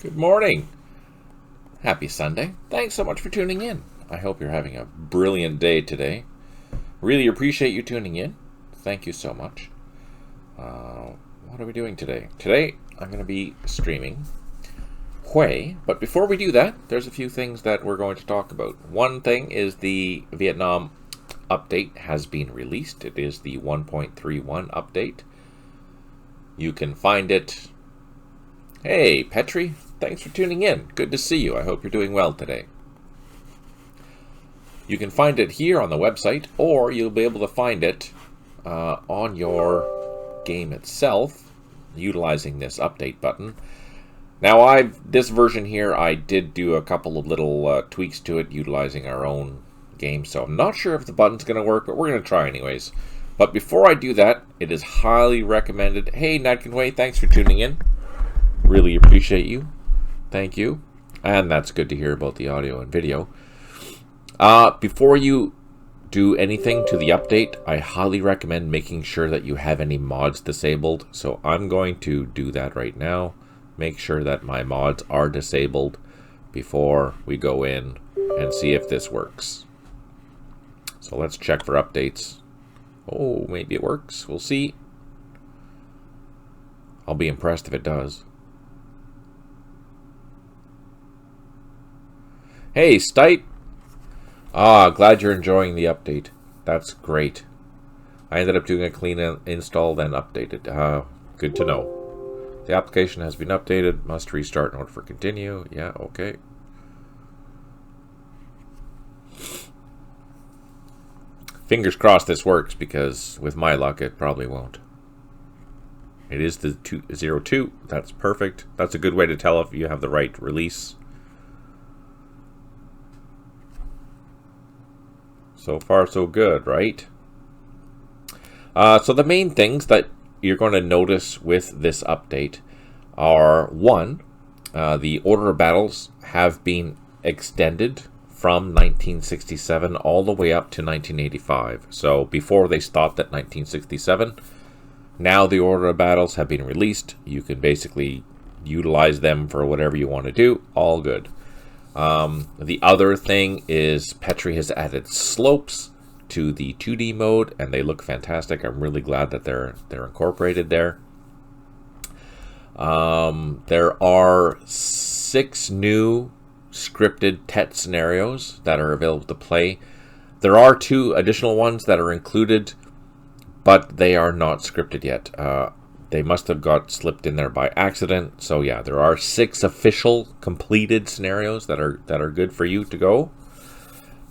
Good morning. Happy Sunday. Thanks so much for tuning in. I hope you're having a brilliant day today. Really appreciate you tuning in. Thank you so much. What are we doing today? Today, I'm going to be streaming Hue, but before we do that, there's a few things that we're going to talk about. One thing is the Vietnam update has been released. It is the 1.31 update. You can find it. Hey, Petri, thanks for tuning in. Good to see you. I hope you're doing well today. You can find it here on the website, or you'll be able to find it on your game itself, utilizing this update button. Now, this version here, I did do a couple of little tweaks to it, utilizing our own game, so I'm not sure if the button's going to work, but we're going to try anyways. But before I do that, it is highly recommended. Hey, Nadkinway, thanks for tuning in. Really appreciate you. Thank you. And that's good to hear about the audio and video. Before you do anything to the update, I highly recommend making sure that you have any mods disabled. So I'm going to do that right now. Make sure that my mods are disabled before we go in and see if this works. So let's check for updates. Oh, maybe it works. We'll see. I'll be impressed if it does. Hey, Stipe. Glad you're enjoying the update. That's great. I ended up doing a clean install, then updated. Good to know. The application has been updated. Must restart in order for continue. Yeah, okay. Fingers crossed this works, because with my luck, it probably won't. It is the 202. That's perfect. That's a good way to tell if you have the right release. So far, so good, right? So the main things that you're going to notice with this update are, one, the order of battles have been extended from 1967 all the way up to 1985. So before they stopped at 1967, now the order of battles have been released. You can basically utilize them for whatever you want to do. All good. The other thing is Petri has added slopes to the 2D mode, and they look fantastic. I'm really glad that they're incorporated there. There are 6 new scripted TET scenarios that are available to play. There are 2 additional ones that are included, but they are not scripted yet. They must have got slipped in there by accident. So yeah, there are 6 official completed scenarios that are good for you to go.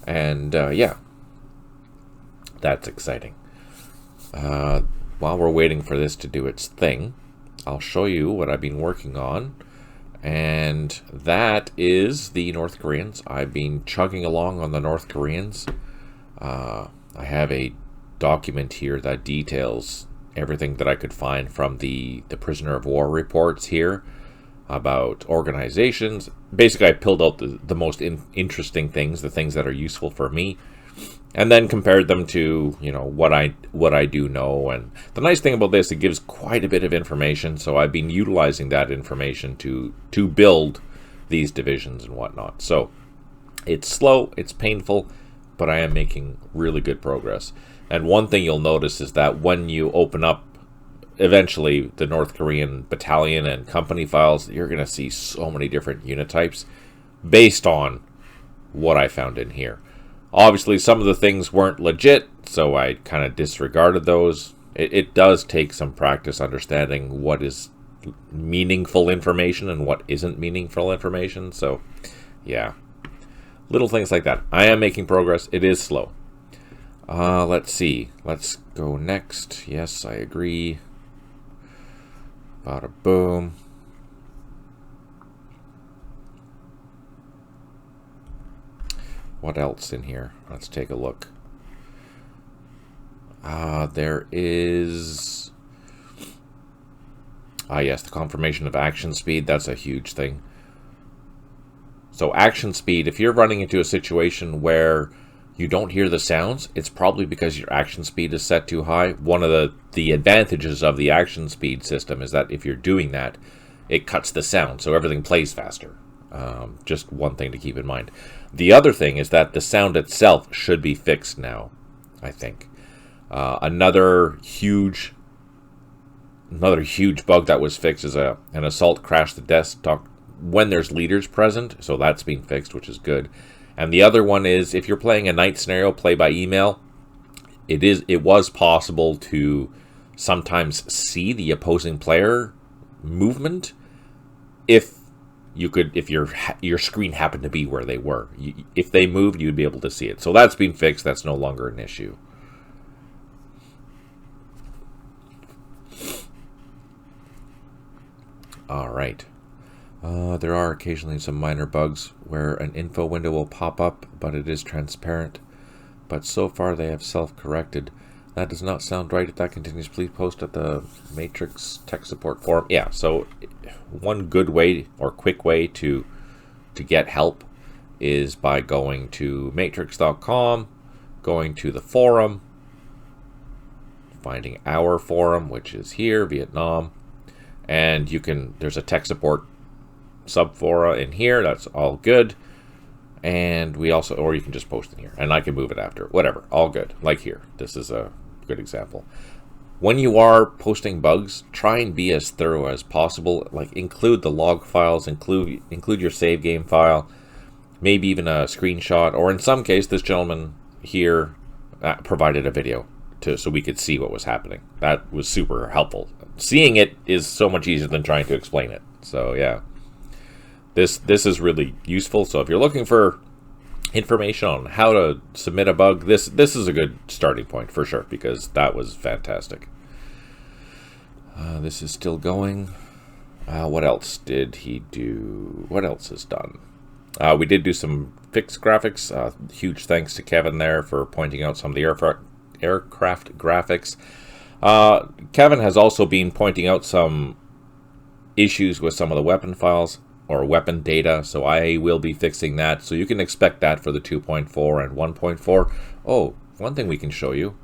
And yeah, that's exciting. While we're waiting for this to do its thing, I'll show you what I've been working on. And that is the North Koreans. I've been chugging along on the North Koreans. I have a document here that details everything that I could find from the prisoner of war reports here about organizations. Basically, I pulled out the most interesting things, the things that are useful for me, and then compared them to, you know, what I do know. And the nice thing about this, it gives quite a bit of information, so I've been utilizing that information to build these divisions and whatnot. So it's slow, it's painful, but I am making really good progress. And one thing you'll notice is that when you open up eventually the North Korean battalion and company files, you're going to see so many different unit types based on what I found in here. Obviously, some of the things weren't legit, so I kind of disregarded those. It does take some practice understanding what is meaningful information and what isn't meaningful information. So, yeah, little things like that. I am making progress. It is slow. Let's see. Let's go next. Yes, I agree. Bada boom. What else in here? Let's take a look. There is... yes, the confirmation of action speed. That's a huge thing. So action speed, if you're running into a situation where you don't hear the sounds, it's probably because your action speed is set too high. One of the advantages of the action speed system is that if you're doing that, it cuts the sound, so everything plays faster. Just one thing to keep in mind. The other thing is that the sound itself should be fixed now, I think. Another huge bug that was fixed is an assault crash the desktop when there's leaders present, so that's being fixed, which is good. And the other one is if you're playing a night scenario, play by email, it was possible to sometimes see the opposing player movement if your screen happened to be where they were. If they moved, you'd be able to see it. So that's been fixed. That's no longer an issue. All right. There are occasionally some minor bugs where an info window will pop up, but it is transparent. But so far they have self-corrected. That does not sound right. If that continues, please post at the Matrix Tech Support Forum. Yeah, so one good way or quick way to get help is by going to matrix.com, going to the forum, finding our forum, which is here, Vietnam, and there's a tech support subfora in here. That's all good. And we also, or you can just post in here, and I can move it after, whatever, all good. Like here, this is a good example. When you are posting bugs, try and be as thorough as possible. Like include the log files, include your save game file, maybe even a screenshot, or in some case, this gentleman here provided a video so we could see what was happening. That was super helpful. Seeing it is so much easier than trying to explain it. So yeah, this is really useful. So if you're looking for information on how to submit a bug, this is a good starting point for sure, because that was fantastic. This is still going. What else did he do? What else is done? We did do some fixed graphics. Huge thanks to Kevin there for pointing out some of the aircraft graphics. Kevin has also been pointing out some issues with some of the weapon files or weapon data, so I will be fixing that. So you can expect that for the 2.4 and 1.4. Oh, one thing we can show you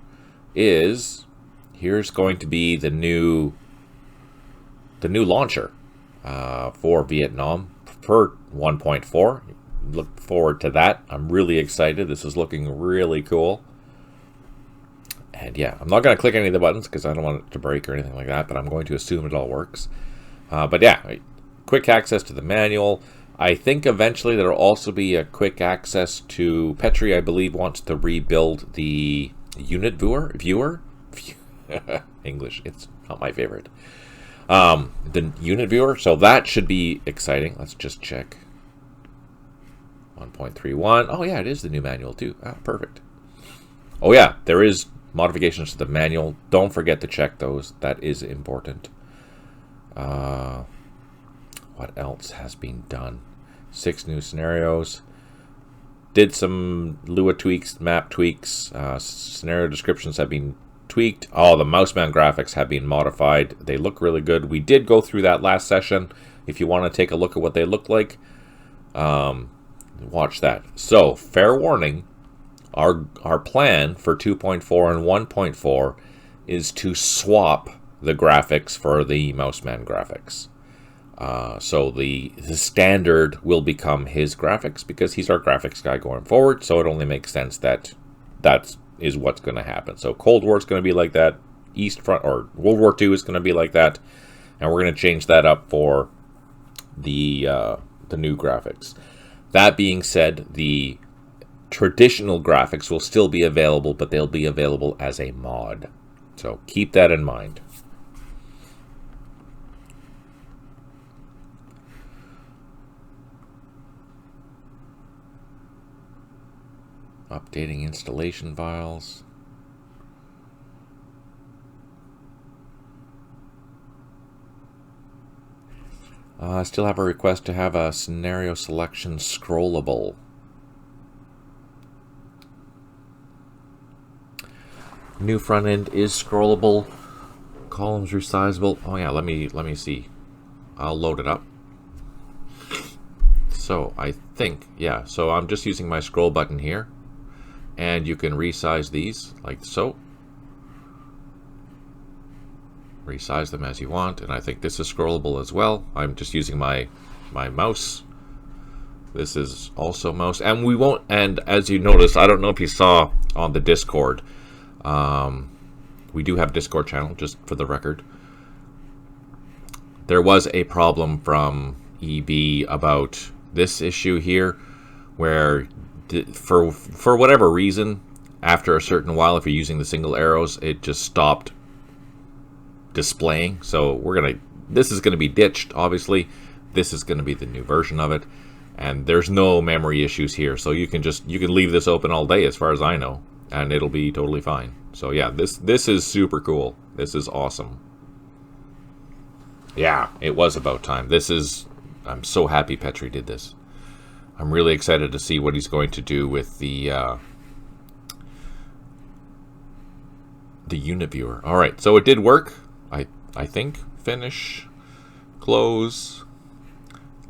is here's going to be the new launcher for Vietnam for 1.4. Look forward to that. I'm really excited. This is looking really cool. And yeah, I'm not going to click any of the buttons because I don't want it to break or anything like that, but I'm going to assume it all works. But yeah, quick access to the manual. I think eventually there will also be a quick access to Petri, I believe, wants to rebuild the unit viewer. English, it's not my favorite. The unit viewer, so that should be exciting. Let's just check. 1.31. Oh yeah, it is the new manual too. Perfect. Oh yeah, there is modifications to the manual. Don't forget to check those. That is important. What else has been done? 6 new scenarios. Did some Lua tweaks, map tweaks. Scenario descriptions have been tweaked. All the Mouseman graphics have been modified. They look really good. We did go through that last session. If you want to take a look at what they look like, watch that. So, fair warning, our plan for 2.4 and 1.4 is to swap the graphics for the Mouseman graphics. So the standard will become his graphics because he's our graphics guy going forward. So it only makes sense that is what's going to happen. So Cold War is going to be like that. East Front or World War II is going to be like that, and we're going to change that up for the new graphics. That being said, the traditional graphics will still be available, but they'll be available as a mod. So keep that in mind. Updating installation files. I still have a request to have a scenario selection scrollable. New front end is scrollable. Columns resizable. Oh yeah, let me see. I'll load it up. So I think, yeah, so I'm just using my scroll button here. And you can resize these like so. resize them as you want, and I think this is scrollable as well. I'm just using my mouse. This is also mouse, and we won't. And as you notice, I don't know if you saw on the Discord, we do have a Discord channel, just for the record. There was a problem from EB about this issue here, where for whatever reason, after a certain while, if you're using the single arrows, it just stopped displaying. So this is gonna be ditched, obviously. This is gonna be the new version of it, and there's no memory issues here. So you can leave this open all day, as far as I know, and it'll be totally fine. So yeah, this is super cool. This is awesome. Yeah, it was about time. I'm so happy Petri did this. I'm really excited to see what he's going to do with the unit viewer. All right, so it did work. I think finish, close.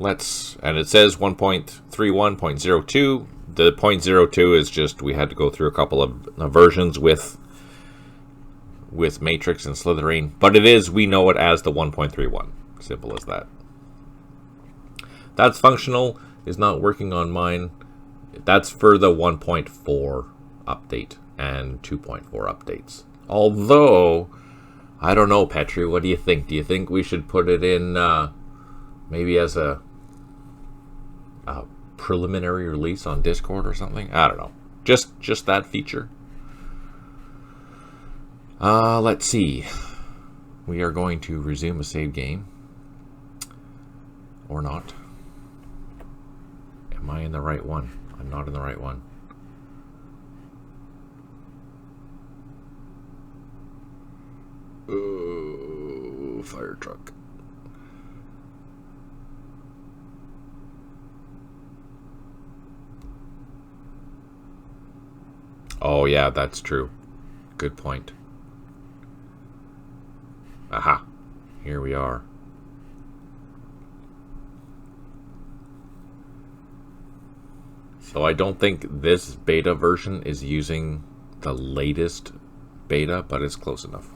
And it says 1.31.02. The 0.02 is just we had to go through a couple of versions with Matrix and Slytherin, but we know it as the 1.31. Simple as that. That's functional. Is not working on mine. That's for the 1.4 update and 2.4 updates. Although, I don't know, Petri, what do you think? Do you think we should put it in maybe as a preliminary release on Discord or something? I don't know. Just that feature. Let's see. We are going to resume a save game. Or not. Am I in the right one? I'm not in the right one. Oh, fire truck. Oh yeah, that's true. Good point. Aha. Here we are. So I don't think this beta version is using the latest beta, but it's close enough.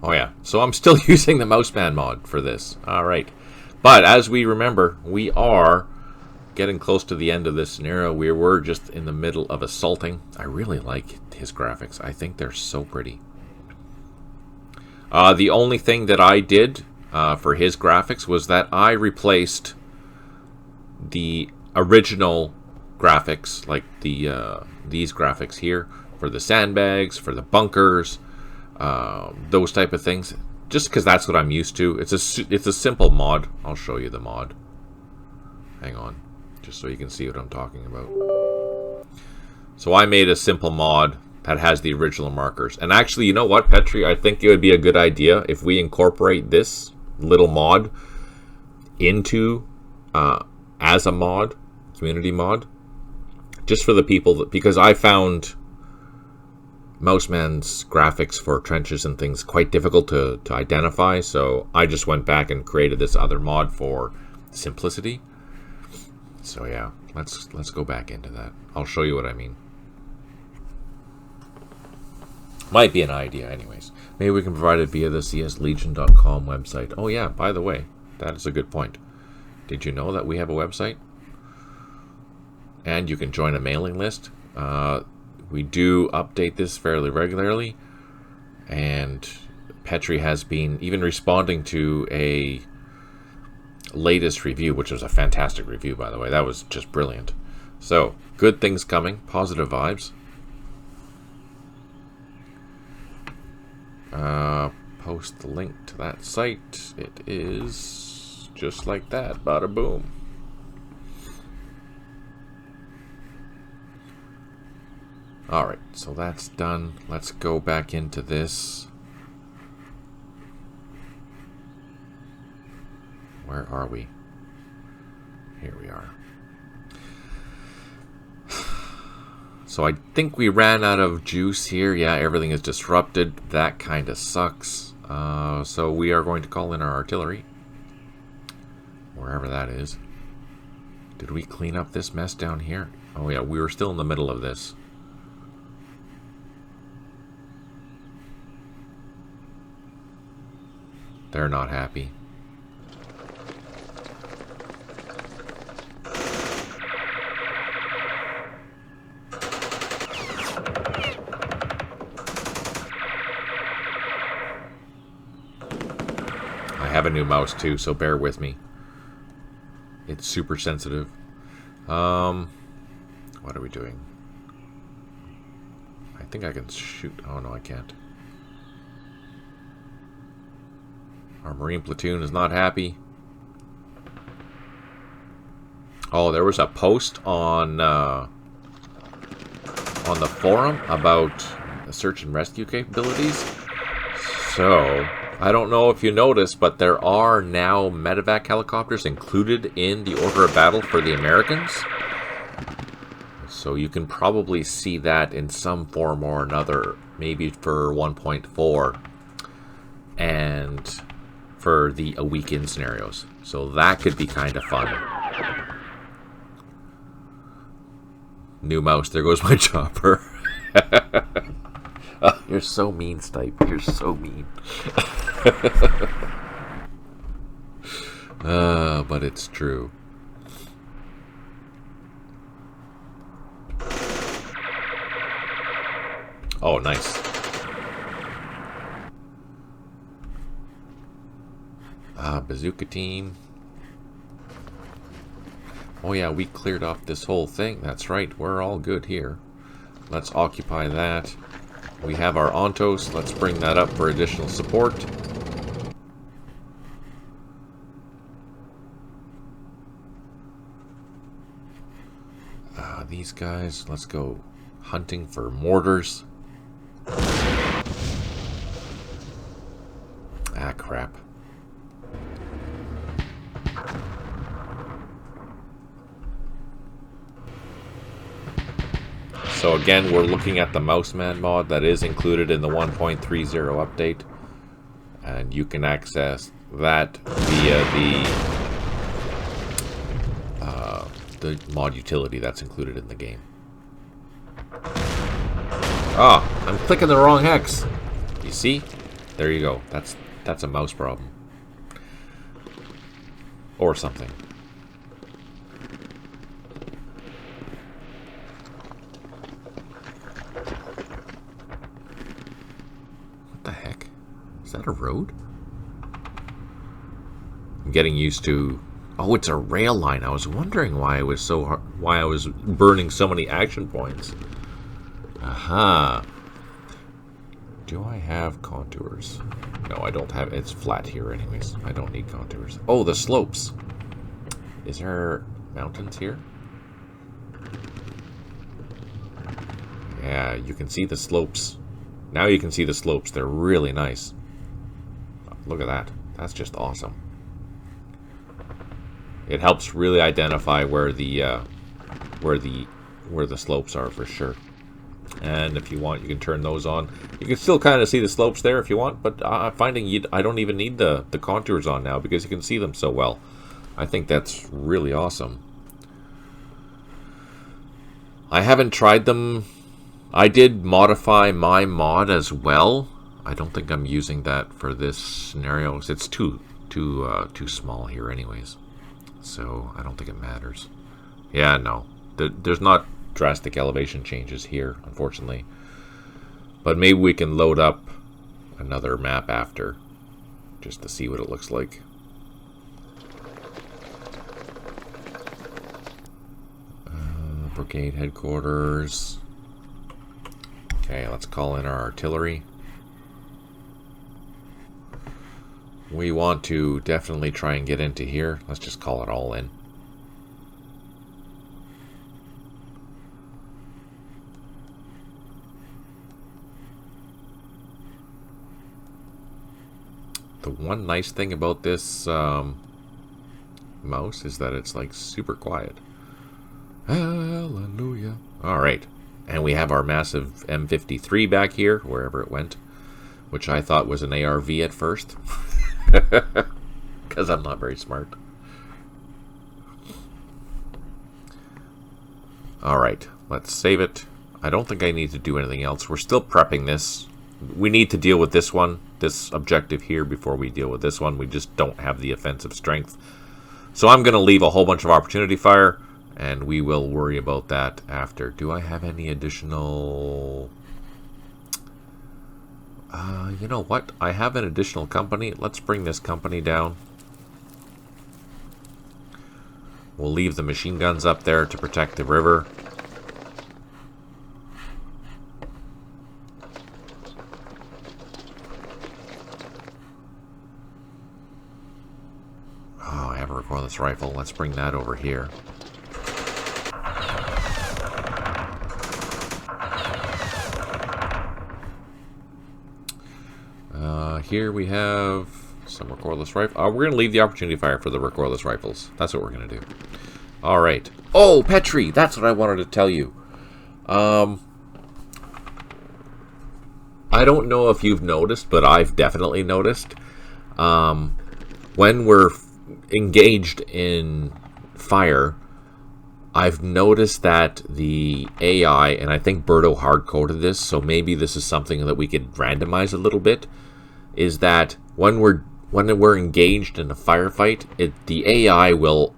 Oh yeah, so I'm still using the Mouseman mod for this. Alright. But as we remember, we are getting close to the end of this scenario. We were just in the middle of assaulting. I really like his graphics. I think they're so pretty. The only thing that I did for his graphics was that I replaced the original graphics, like these graphics here, for the sandbags, for the bunkers, those type of things, just because that's what I'm used to. It's a simple mod. I'll show you the mod. Hang on, just so you can see what I'm talking about. So I made a simple mod that has the original markers. And actually, you know what, Petri? I think it would be a good idea if we incorporate this little mod into as a mod, community mod, just for the people that, because I found Mouseman's graphics for trenches and things quite difficult to identify, so I just went back and created this other mod for simplicity. So yeah, let's go back into that. I'll show you what I mean. Might be an idea anyways. Maybe we can provide it via the cslegion.com website. Oh yeah, by the way, that is a good point. Did you know that we have a website? And you can join a mailing list. We do update this fairly regularly, and Petri has been even responding to a latest review, which was a fantastic review, by the way. That was just brilliant. So, good things coming, positive vibes. Post the link to that site. It is just like that, bada boom. Alright, so that's done. Let's go back into this. Where are we? Here we are. So I think we ran out of juice here. Yeah, everything is disrupted. That kind of sucks. So we are going to call in our artillery. Wherever that is. Did we clean up this mess down here? Oh yeah, we were still in the middle of this. They're not happy. I have a new mouse too, so bear with me. It's super sensitive. What are we doing? I think I can shoot. Oh no, I can't. Our Marine platoon is not happy. Oh, there was a post on the forum about the search and rescue capabilities. So, I don't know if you noticed, but there are now medevac helicopters included in the order of battle for the Americans. So you can probably see that in some form or another, maybe for 1.4 and for the a weekend scenarios. So that could be kind of fun. New mouse, there goes my chopper. Oh, you're so mean, Stipe. You're so mean. But it's true. Oh, nice. Bazooka team. Oh yeah, we cleared off this whole thing. That's right, we're all good here. Let's occupy that. We have our Ontos. Let's bring that up for additional support. These guys, let's go hunting for mortars. Ah, crap. So again, we're looking at the Mouseman mod that is included in the 1.30 update. And you can access that via the mod utility that's included in the game. Ah, I'm clicking the wrong hex. You see? There you go. That's a mouse problem. Or something. What the heck? Is that a road? I'm getting used to... Oh, it's a rail line. I was wondering why it was so hard, why I was burning so many action points. Aha. Do I have contours? No, I don't have. It's flat here anyways. I don't need contours. Oh, the slopes. Is there mountains here? Yeah, you can see the slopes. Now you can see the slopes. They're really nice. Look at that. That's just awesome. It helps really identify where the slopes are for sure. And if you want, you can turn those on. You can still kind of see the slopes there if you want, but I'm finding I don't even need the contours on now because you can see them so well. I think that's really awesome. I haven't tried them. I did modify my mod as well. I don't think I'm using that for this scenario. It's too small here anyways. So I don't think it matters. Yeah, no. There's not drastic elevation changes here, unfortunately. But maybe we can load up another map after, just to see what it looks like. Brigade headquarters. Okay, let's call in our artillery. We want to definitely try and get into here. Let's just call it all in. The one nice thing about this mouse is that it's like super quiet. Hallelujah. Alright. And we have our massive M53 back here, wherever it went. Which I thought was an ARV at first. Because I'm not very smart. Alright, let's save it. I don't think I need to do anything else. We're still prepping this. We need to deal with this one, this objective here, before we deal with this one. We just don't have the offensive strength. So I'm going to leave a whole bunch of opportunity fire, and we will worry about that after. Do I have any additional... you know what? I have an additional company. Let's bring this company down. We'll leave the machine guns up there to protect the river. Oh, I have a recoilless rifle. Let's bring that over here. Here we have some recoilless rifle. We're going to leave the opportunity fire for the recoilless rifles. That's what we're going to do. All right. Oh, Petri, that's what I wanted to tell you. I don't know if you've noticed, but I've definitely noticed. When we're engaged in fire, I've noticed that the AI, and I think Berto hard-coded this, so maybe this is something that we could randomize a little bit, is that when we're engaged in a firefight, the AI will,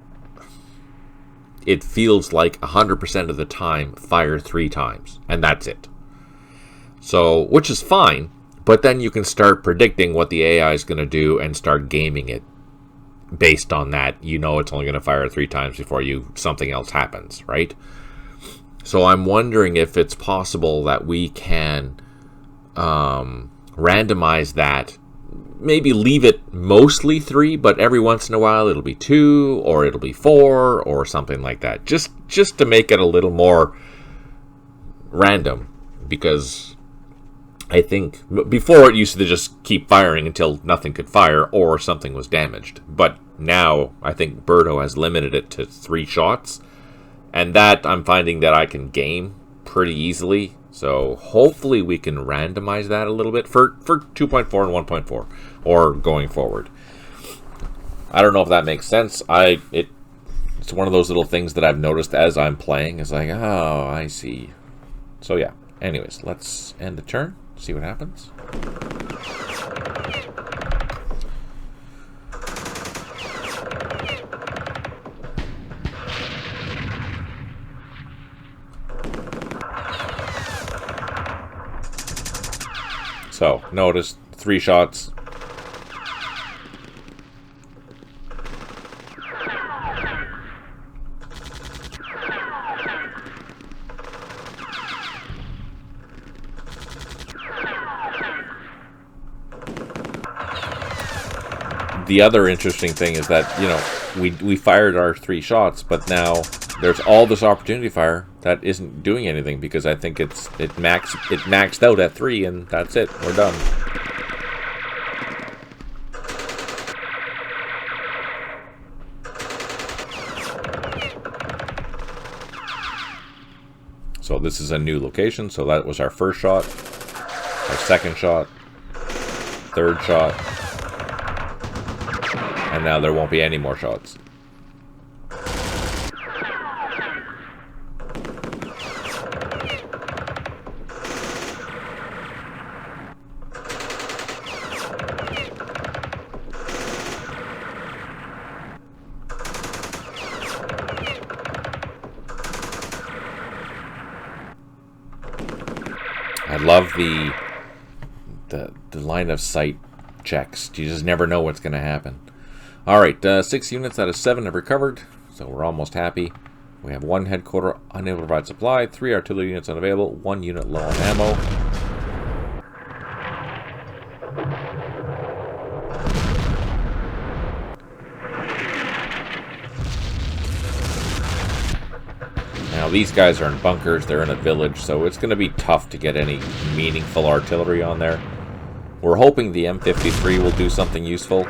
it feels like 100% of the time, fire 3 times, and that's it. So, which is fine, but then you can start predicting what the AI is going to do and start gaming it based on that. You know it's only going to fire 3 times before something else happens, right? So I'm wondering if it's possible that we can randomize that, maybe leave it mostly 3, but every once in a while it'll be 2 or it'll be 4 or something like that, just to make it a little more random, because I think before it used to just keep firing until nothing could fire or something was damaged, but now I think Berto has limited it to 3 shots, and that I'm finding that I can game pretty easily. So hopefully we can randomize that a little bit for 2.4 and 1.4 or going forward. I don't know if that makes sense. It's one of those little things that I've noticed as I'm playing. It's like, oh, I see. So yeah. Anyways, let's end the turn. See what happens. So, notice 3 shots. The other interesting thing is that, you know, we fired our 3 shots, but now there's all this opportunity fire that isn't doing anything, because I think it maxed out at 3, and that's it. We're done. So this is a new location. So that was our first shot, our second shot, third shot, and now there won't be any more shots. I love the line of sight checks. You just never know what's going to happen. Alright, 6 units out of 7 have recovered, so we're almost happy. We have 1 headquarter unable to provide supply, 3 artillery units unavailable, 1 unit low on ammo. Now these guys are in bunkers, they're in a village, so it's going to be tough to get any meaningful artillery on there. We're hoping the M53 will do something useful.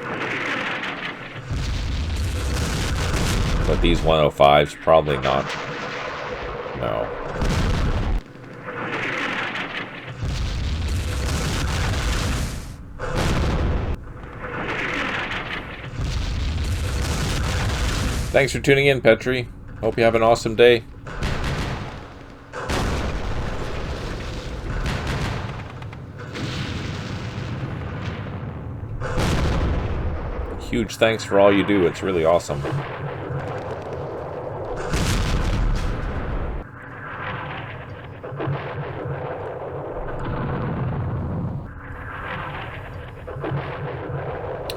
But these 105s, probably not. No. Thanks for tuning in, Petri. Hope you have an awesome day. huge thanks for all you do. It's really awesome.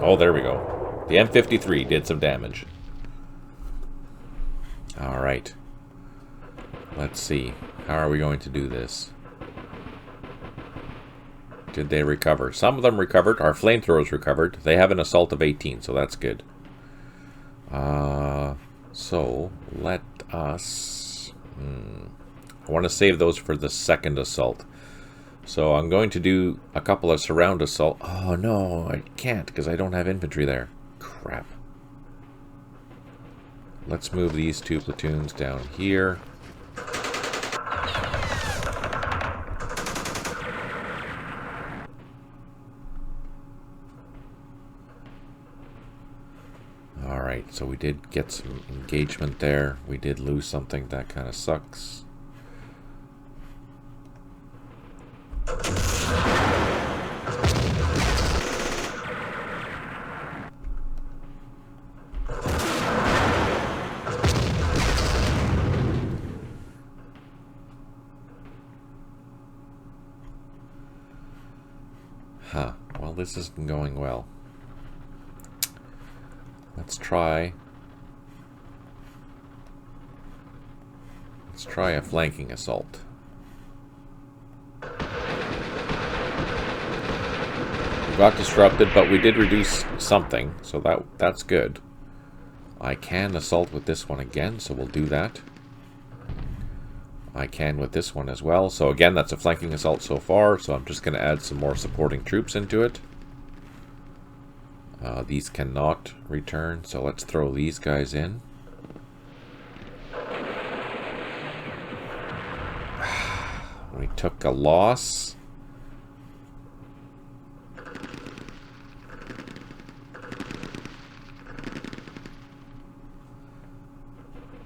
Oh, there we go. The M53 did some damage. Alright. Let's see. How are we going to do this? Did they recover? Some of them recovered. Our flamethrowers recovered. They have an assault of 18, so that's good. So, let us... I want to save those for the second assault. So I'm going to do a couple of surround assault. Oh no, I can't because I don't have infantry there. Crap. Let's move these 2 platoons down here. Alright, so we did get some engagement there. We did lose something. That kind of sucks. Huh. Well, this isn't going well. Let's try a flanking assault. We got disrupted, but we did reduce something, so that's good. I can assault with this one again, so we'll do that. I can with this one as well. So again, that's a flanking assault so far, so I'm just going to add some more supporting troops into it. These cannot return, so let's throw these guys in. We took a loss.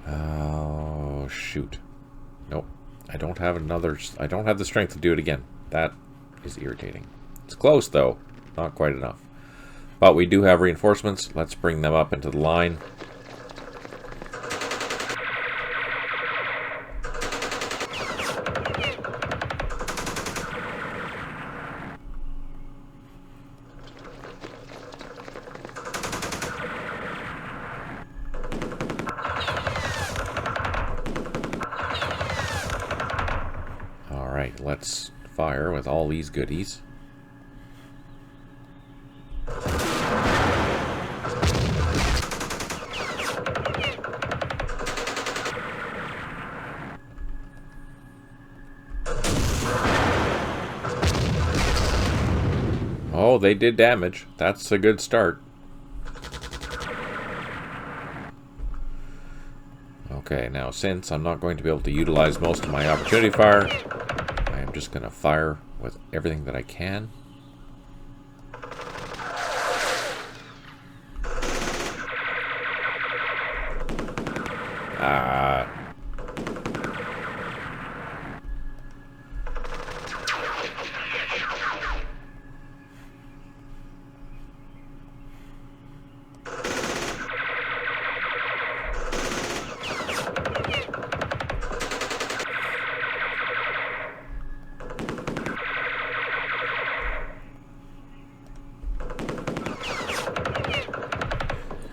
Oh, shoot. Nope. I don't have the strength to do it again. That is irritating. It's close, though. Not quite enough. But we do have reinforcements. Let's bring them up into the line. Alright, let's fire with all these goodies. Oh, they did damage. That's a good start. Okay, now since I'm not going to be able to utilize most of my opportunity fire, I am just going to fire with everything that I can.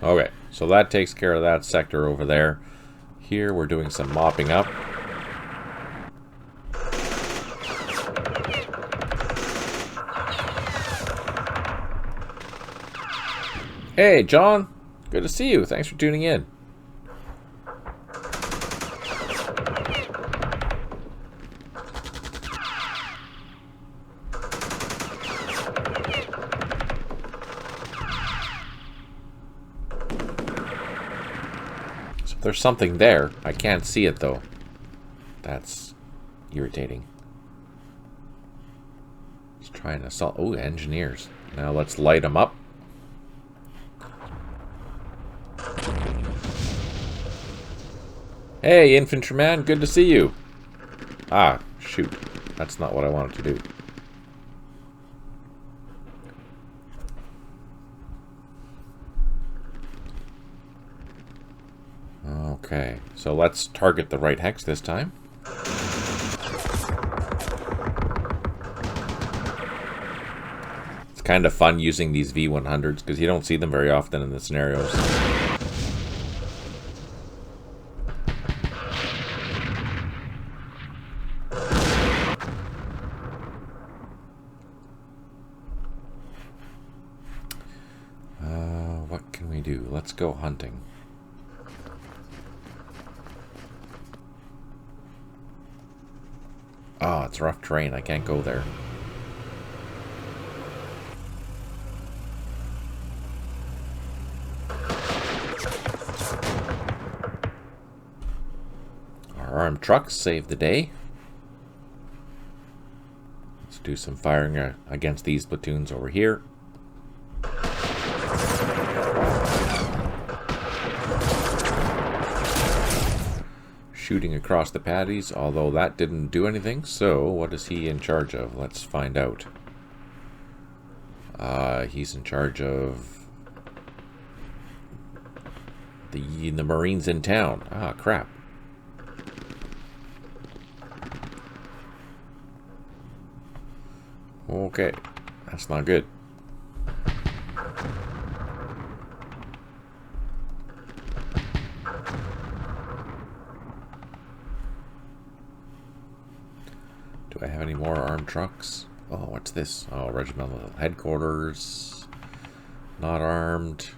Okay, so that takes care of that sector over there. Here we're doing some mopping up. Hey, John. Good to see you. Thanks for tuning in. There's something there. I can't see it, though. That's irritating. Let's try and assault. Oh, engineers. Now let's light them up. Hey, infantryman. Good to see you. Ah, shoot. That's not what I wanted to do. Okay, so let's target the right hex this time. It's kind of fun using these V100s because you don't see them very often in the scenarios. What can we do? Let's go hunting. Oh, it's rough terrain. I can't go there. Our armed trucks save the day. Let's do some firing against these platoons over here. Shooting across the paddies, although that didn't do anything. So what is he in charge of? Let's find out. He's in charge of the Marines in town. Ah, crap. Okay, that's not good. Do I have any more armed trucks? Oh, what's this? Oh, regimental headquarters. Not armed.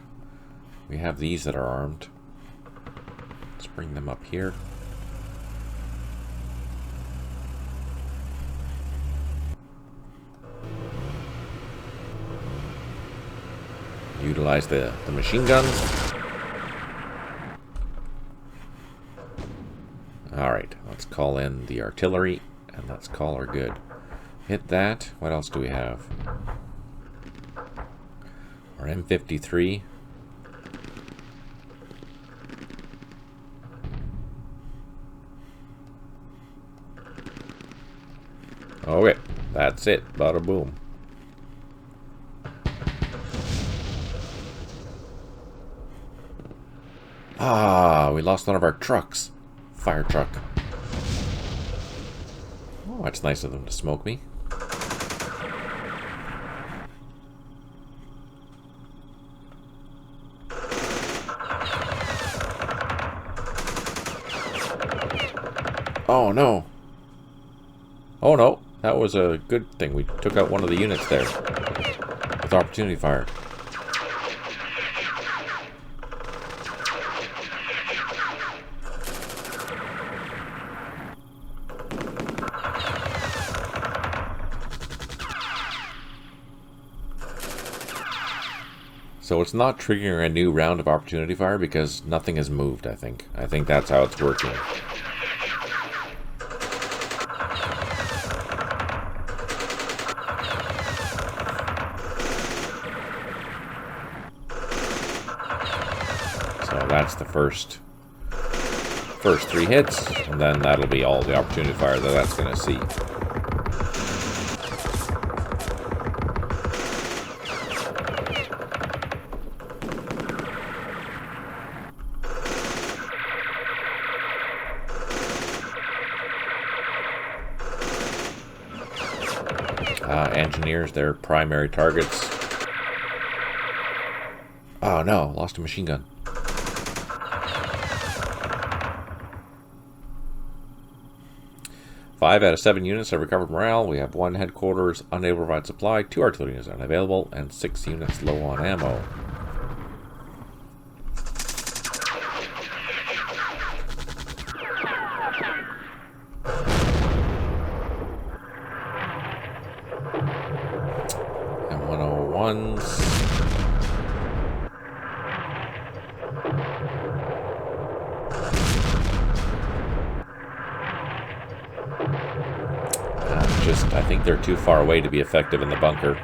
We have these that are armed. Let's bring them up here. Utilize the machine guns. Alright, let's call in the artillery. And let's call her good. Hit that. What else do we have? Our M53. Okay, that's it. Bada boom. Ah, we lost one of our trucks. Fire truck. Oh, that's nice of them to smoke me. Oh no. Oh no. That was a good thing. We took out one of the units there with opportunity fire. So it's not triggering a new round of opportunity fire because nothing has moved, I think. I think that's how it's working. So that's the first 3 hits, and then that'll be all the opportunity fire that that's going to see. Engineers, their primary targets. Oh no, lost a machine gun. Five out of 7 units have recovered morale. We have 1 headquarters unable to provide supply, 2 artillery units unavailable, and 6 units low on ammo. I think they're too far away to be effective in the bunker.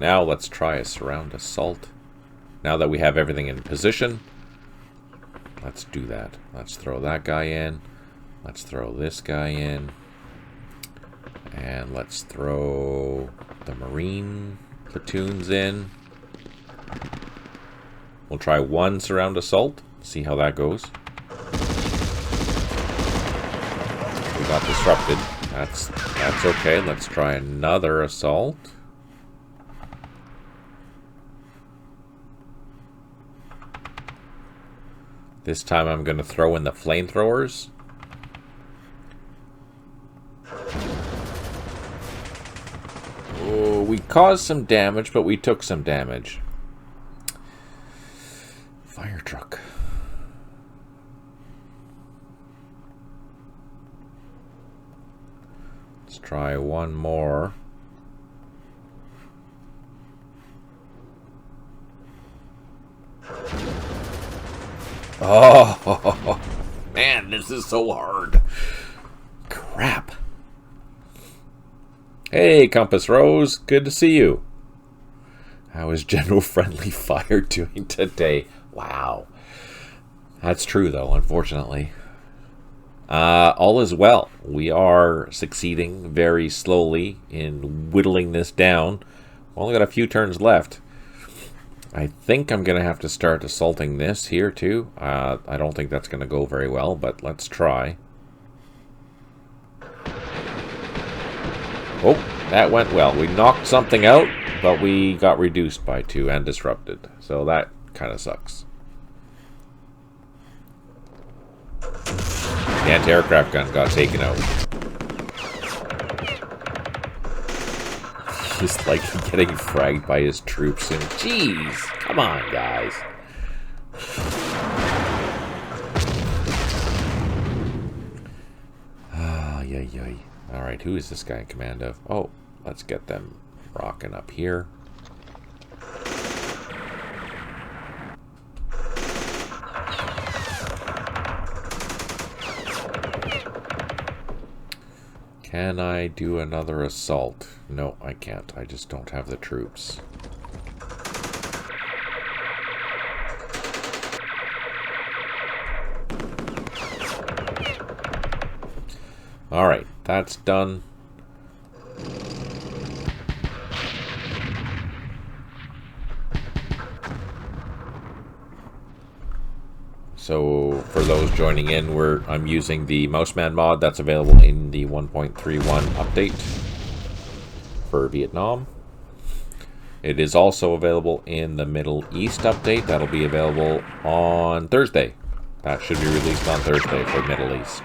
now let's try a surround assault. Now that we have everything in position, let's do that. Let's throw that guy in. Let's throw this guy in. And let's throw the Marine platoons in. We'll try one surround assault. See how that goes. We got disrupted. That's okay. Let's try another assault. This time I'm going to throw in the flamethrowers. Oh, we caused some damage, but we took some damage. Fire truck. Let's try one more. Oh, man, this is so hard. Crap. Hey, Compass Rose, good to see you. How is General Friendly Fire doing today? Wow. That's true, though, unfortunately. All is well. We are succeeding very slowly in whittling this down. We've only got a few turns left. I think I'm going to have to start assaulting this here, too. I don't think that's going to go very well, but let's try. Oh, that went well. We knocked something out, but we got reduced by 2 and disrupted. So that kind of sucks. The anti-aircraft gun got taken out. He's like getting fragged by his troops, and jeez, come on, guys. Yay, yay. All right, who is this guy in command of? Oh, let's get them rocking up here. Can I do another assault? No, I can't. I just don't have the troops. All right, that's done. So for those joining in, I'm using the Mouseman mod that's available in the 1.31 update for Vietnam. It is also available in the Middle East update. That'll be available on Thursday. That should be released on Thursday for Middle East.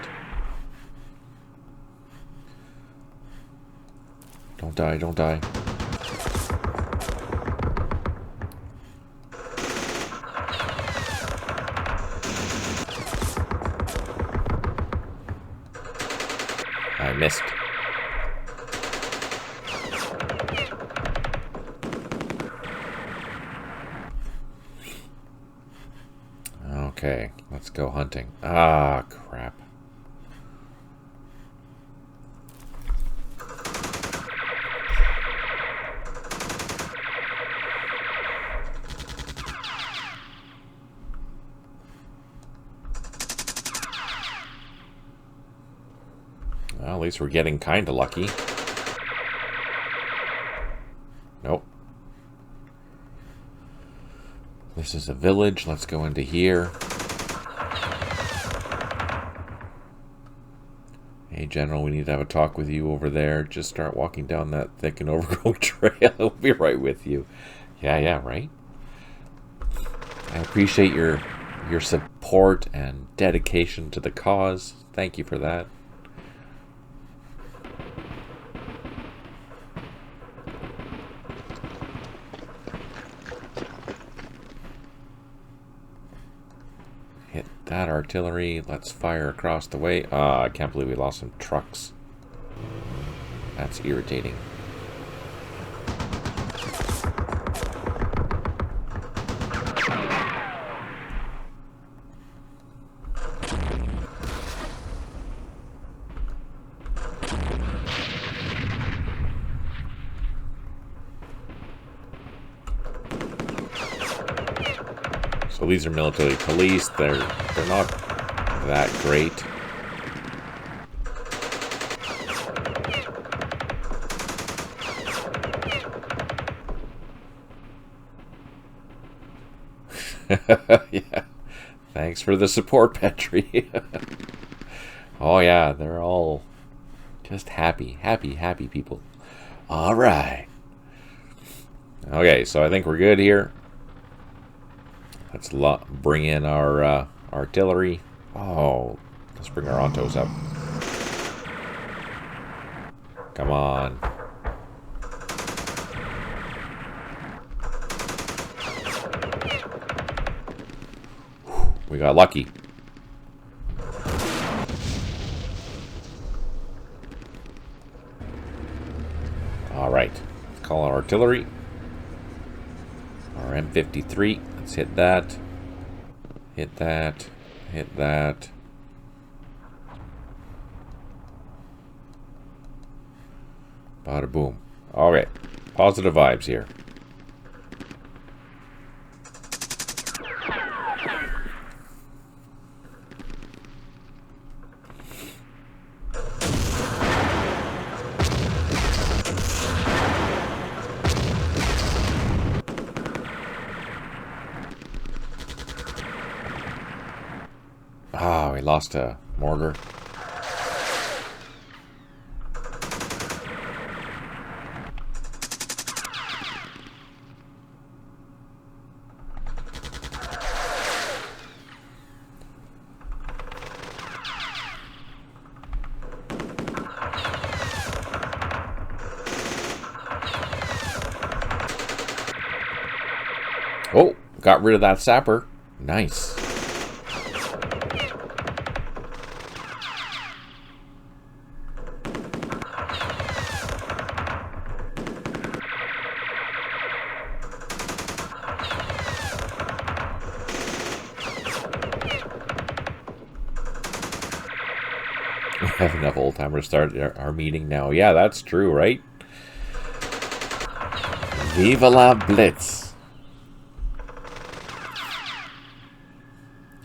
Don't die, don't die. I missed. Okay, let's go hunting. Ah, crap. Well, at least we're getting kind of lucky. Nope. This is a village. Let's go into here. Hey, General, we need to have a talk with you over there. Just start walking down that thick and overgrown trail. I'll be right with you. Yeah, right? I appreciate your support and dedication to the cause. Thank you for that. Hit that artillery. Let's fire across the way. I can't believe we lost some trucks. That's irritating. Well, these are military police. They're not that great. Yeah. Thanks for the support, Petri. Oh yeah, they're all just happy people. All right. Okay, so I think we're good here. Let's bring in our artillery. Oh, let's bring our Ontos up. Come on. We got lucky. Alright. Let's call our artillery. Our M53. Let's hit that. Hit that. Hit that. Bada boom. Alright. Positive vibes here. Ah, we lost a mortar. Oh, got rid of that sapper. Nice. We have enough old timers to start our meeting now. Yeah, that's true, right? Viva la Blitz.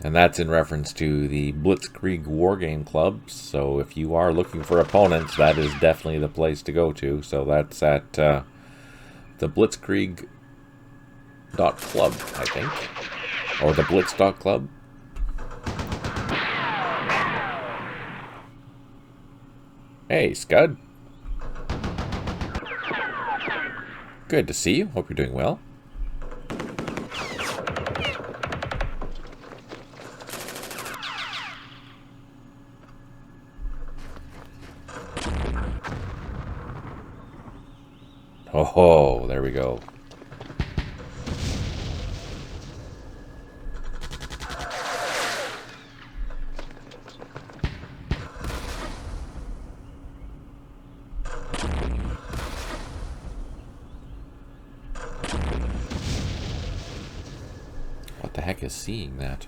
And that's in reference to the Blitzkrieg Wargame Club. So if you are looking for opponents, that is definitely the place to go to. So that's at the Blitzkrieg.club, I think. Or the Blitz.club. Hey, Scud. Good to see you. Hope you're doing well. Oh, there we go. What the heck is seeing that?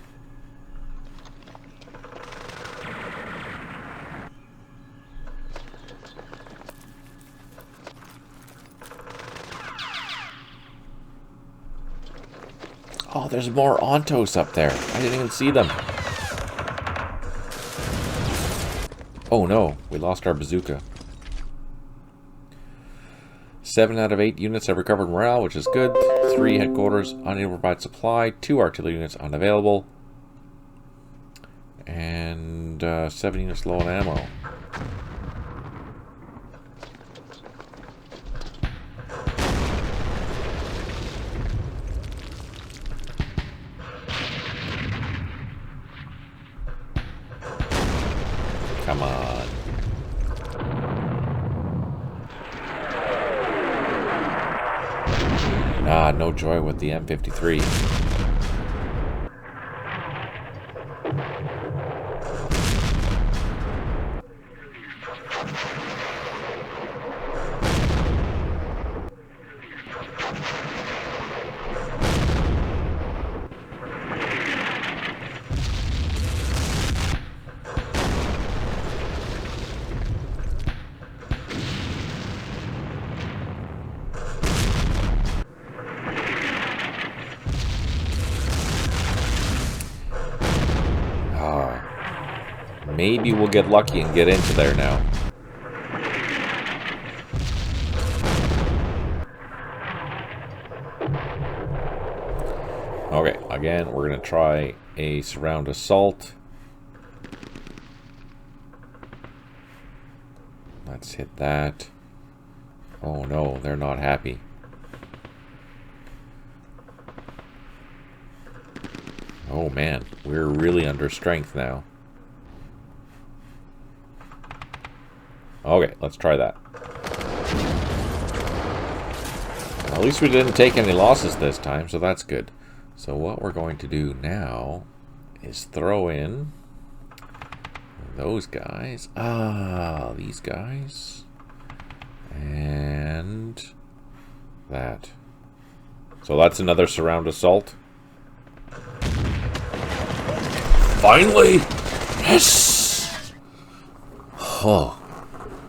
Oh, there's more Ontos up there. I didn't even see them. Oh no, we lost our bazooka. 7 out of 8 units have recovered morale, which is good. 3 headquarters unable to provide supply. 2 artillery units unavailable. And 7 units low on ammo. Come on. Ah, no joy with the M53. Maybe we'll get lucky and get into there now. Okay, again, we're going to try a surround assault. Let's hit that. Oh no, they're not happy. Oh man, we're really under strength now. Okay, let's try that. At least we didn't take any losses this time, so that's good. So what we're going to do now is throw in those guys. Ah, these guys. And that. So that's another surround assault. Finally! Yes! Oh,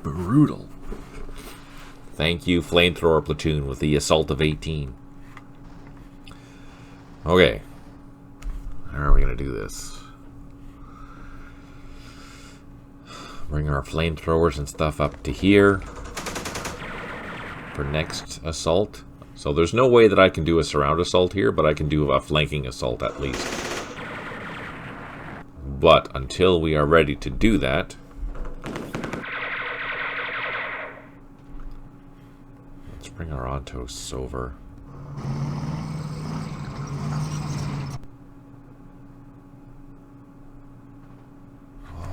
brutal. Thank you, flamethrower platoon, with the assault of 18. Okay. How are we going to do this? Bring our flamethrowers and stuff up to here for next assault. So there's no way that I can do a surround assault here, but I can do a flanking assault at least. But until we are ready to do that, let's bring our Ontos over.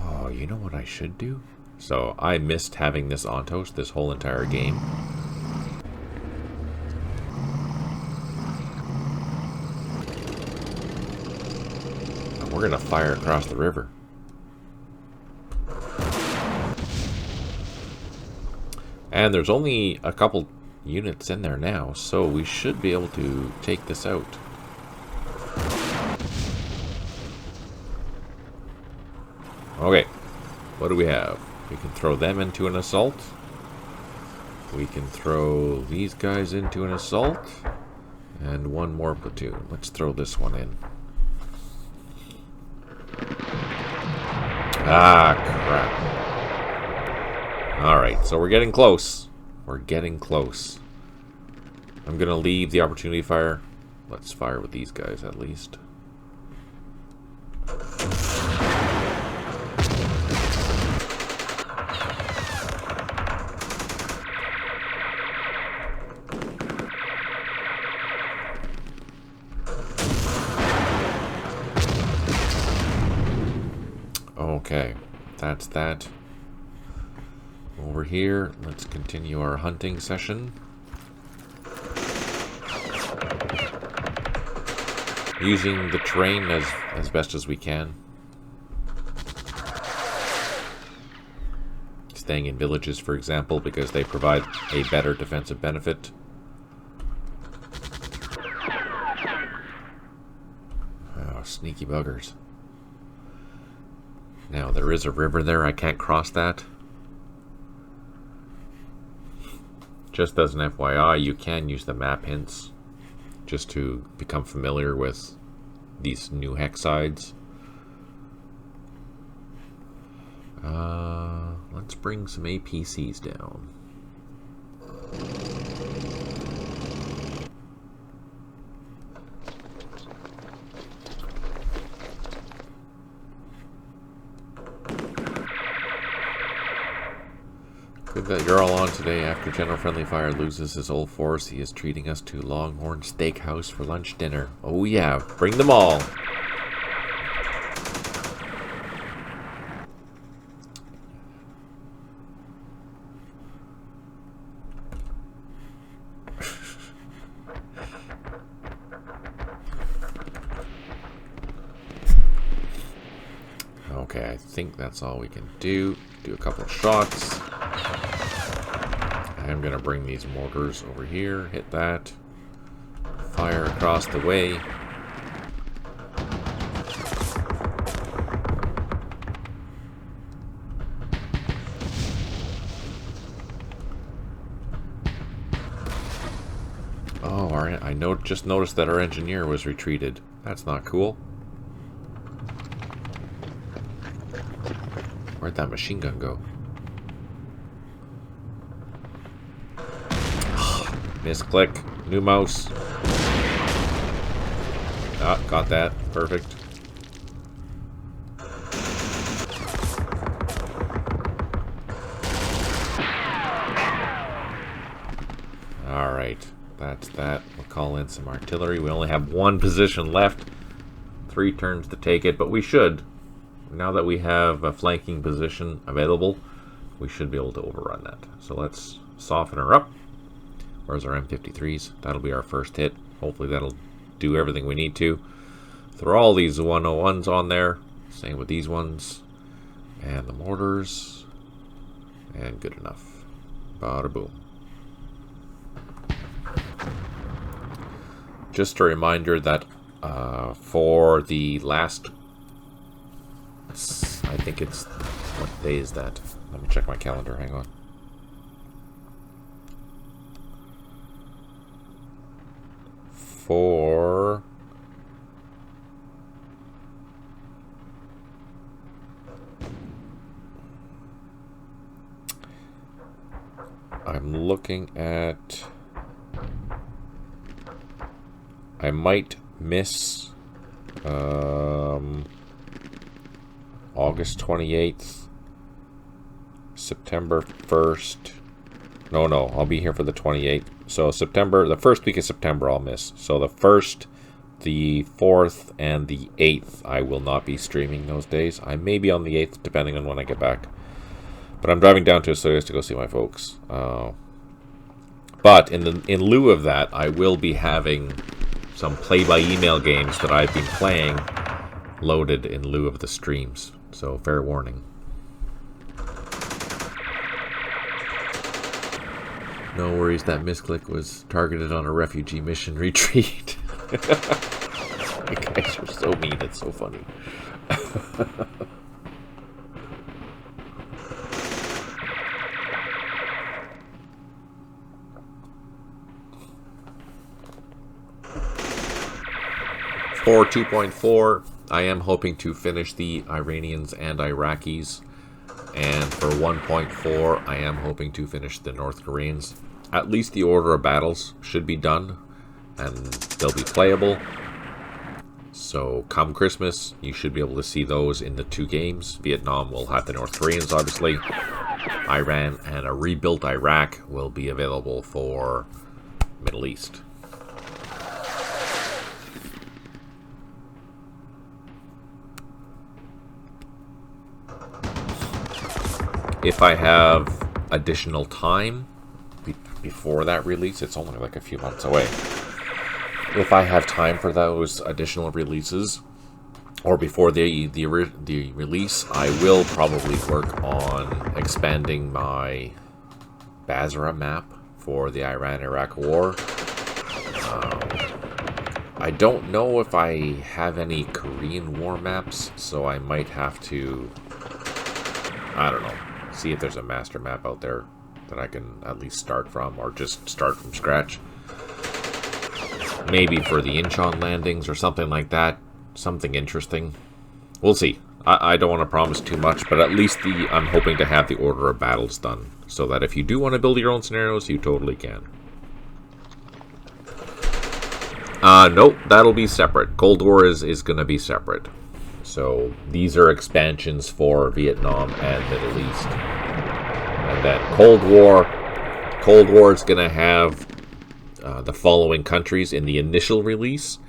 Oh, you know what I should do? So I missed having this Ontos this whole entire game. We're going to fire across the river. And there's only a couple units in there now, so we should be able to take this out. Okay, what do we have? We can throw them into an assault. We can throw these guys into an assault. And one more platoon. Let's throw this one in. Ah, crap. Alright, so we're getting close. We're getting close. I'm going to leave the opportunity fire. Let's fire with these guys at least. Okay, that's that. Over here, let's continue our hunting session. Using the terrain as best as we can. Staying in villages, for example, because they provide a better defensive benefit. Oh, sneaky buggers. Now, there is a river there. I can't cross that. Just as an FYI, you can use the map hints just to become familiar with these new hex sides. Let's bring some APCs down. Good that you're all on today. After General Friendly Fire loses his whole force, he is treating us to Longhorn Steakhouse for lunch dinner. Oh yeah, bring them all. Okay, I think that's all we can do. Do a couple of shots. I'm going to bring these mortars over here, hit that, fire across the way. Oh, I just noticed that our engineer was retreated. That's not cool. Where'd that machine gun go? Misclick. New mouse. Ah, got that. Perfect. Alright. That's that. We'll call in some artillery. We only have one position left. 3 turns to take it, but we should. Now that we have a flanking position available, we should be able to overrun that. So let's soften her up. Where's our M53s? That'll be our first hit. Hopefully that'll do everything we need to. Throw all these 101s on there. Same with these ones. And the mortars. And good enough. Bada boom. Just a reminder that for the last... I think it's... What day is that? Let me check my calendar. Hang on. For... I'm looking at... I might miss August 28th, September 1st. No, I'll be here for the 28th. So September, the first week of September I'll miss. So the 1st, the 4th, and the 8th I will not be streaming those days. I may be on the 8th depending on when I get back. But I'm driving down to Asturias to go see my folks. But in lieu of that, I will be having some play-by-email games that I've been playing loaded in lieu of the streams. So fair warning. No worries, that misclick was targeted on a refugee mission retreat. You guys are so mean, it's so funny. For 2.4, I am hoping to finish the Iranians and Iraqis. And for 1.4, I am hoping to finish the North Koreans. At least the order of battles should be done, and they'll be playable. So come Christmas, you should be able to see those in the 2 games. Vietnam will have the North Koreans, obviously. Iran and a rebuilt Iraq will be available for Middle East. If I have additional time before that release, it's only like a few months away. If I have time for those additional releases, or before the release, I will probably work on expanding my Basra map for the Iran-Iraq war. I don't know if I have any Korean war maps, so I might have to, I don't know, see if there's a master map out there that I can at least start from, or just start from scratch. Maybe for the Incheon landings or something like that. Something interesting. We'll see. I don't want to promise too much, but at least I'm hoping to have the order of battles done, so that if you do want to build your own scenarios, you totally can. Nope, that'll be separate. Cold War is going to be separate. So these are expansions for Vietnam and Middle East. And then Cold War is going to have the following countries in the initial release.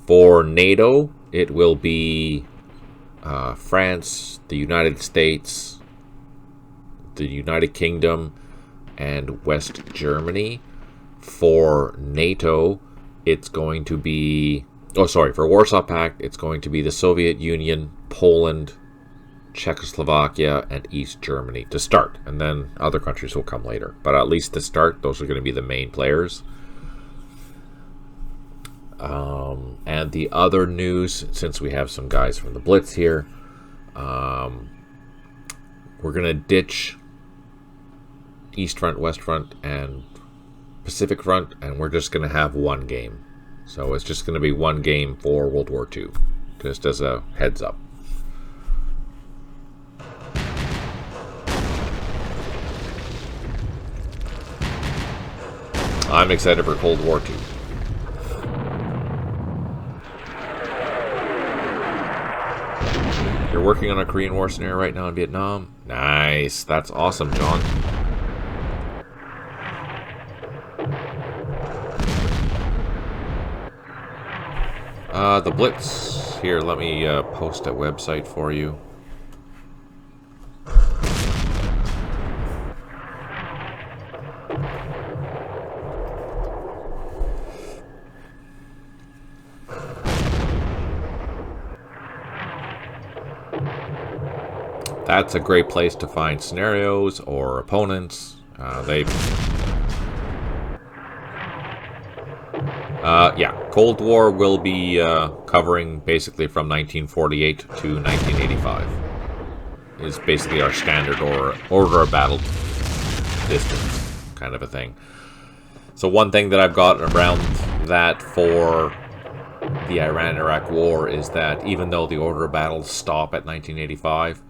For NATO, it will be France, the United States, the United Kingdom, and West Germany. For NATO, it's going to be... for Warsaw Pact, it's going to be the Soviet Union, Poland, Czechoslovakia, and East Germany to start. And then other countries will come later. But at least to start, those are going to be the main players. And the other news, since we have some guys from the Blitz here, we're going to ditch East Front, West Front, and Pacific Front, and we're just going to have one game. So it's just going to be one game for World War II, just as a heads up. I'm excited for Cold War 2. You're working on a Korean War scenario right now in Vietnam? Nice. That's awesome, John. The Blitz. Here, let me post a website for you. That's a great place to find scenarios or opponents. Yeah, Cold War will be covering basically from 1948 to 1985. Is basically our standard order of battle distance kind of a thing. So one thing that I've got around that for the Iran-Iraq War is that even though the order of battles stop at 1985,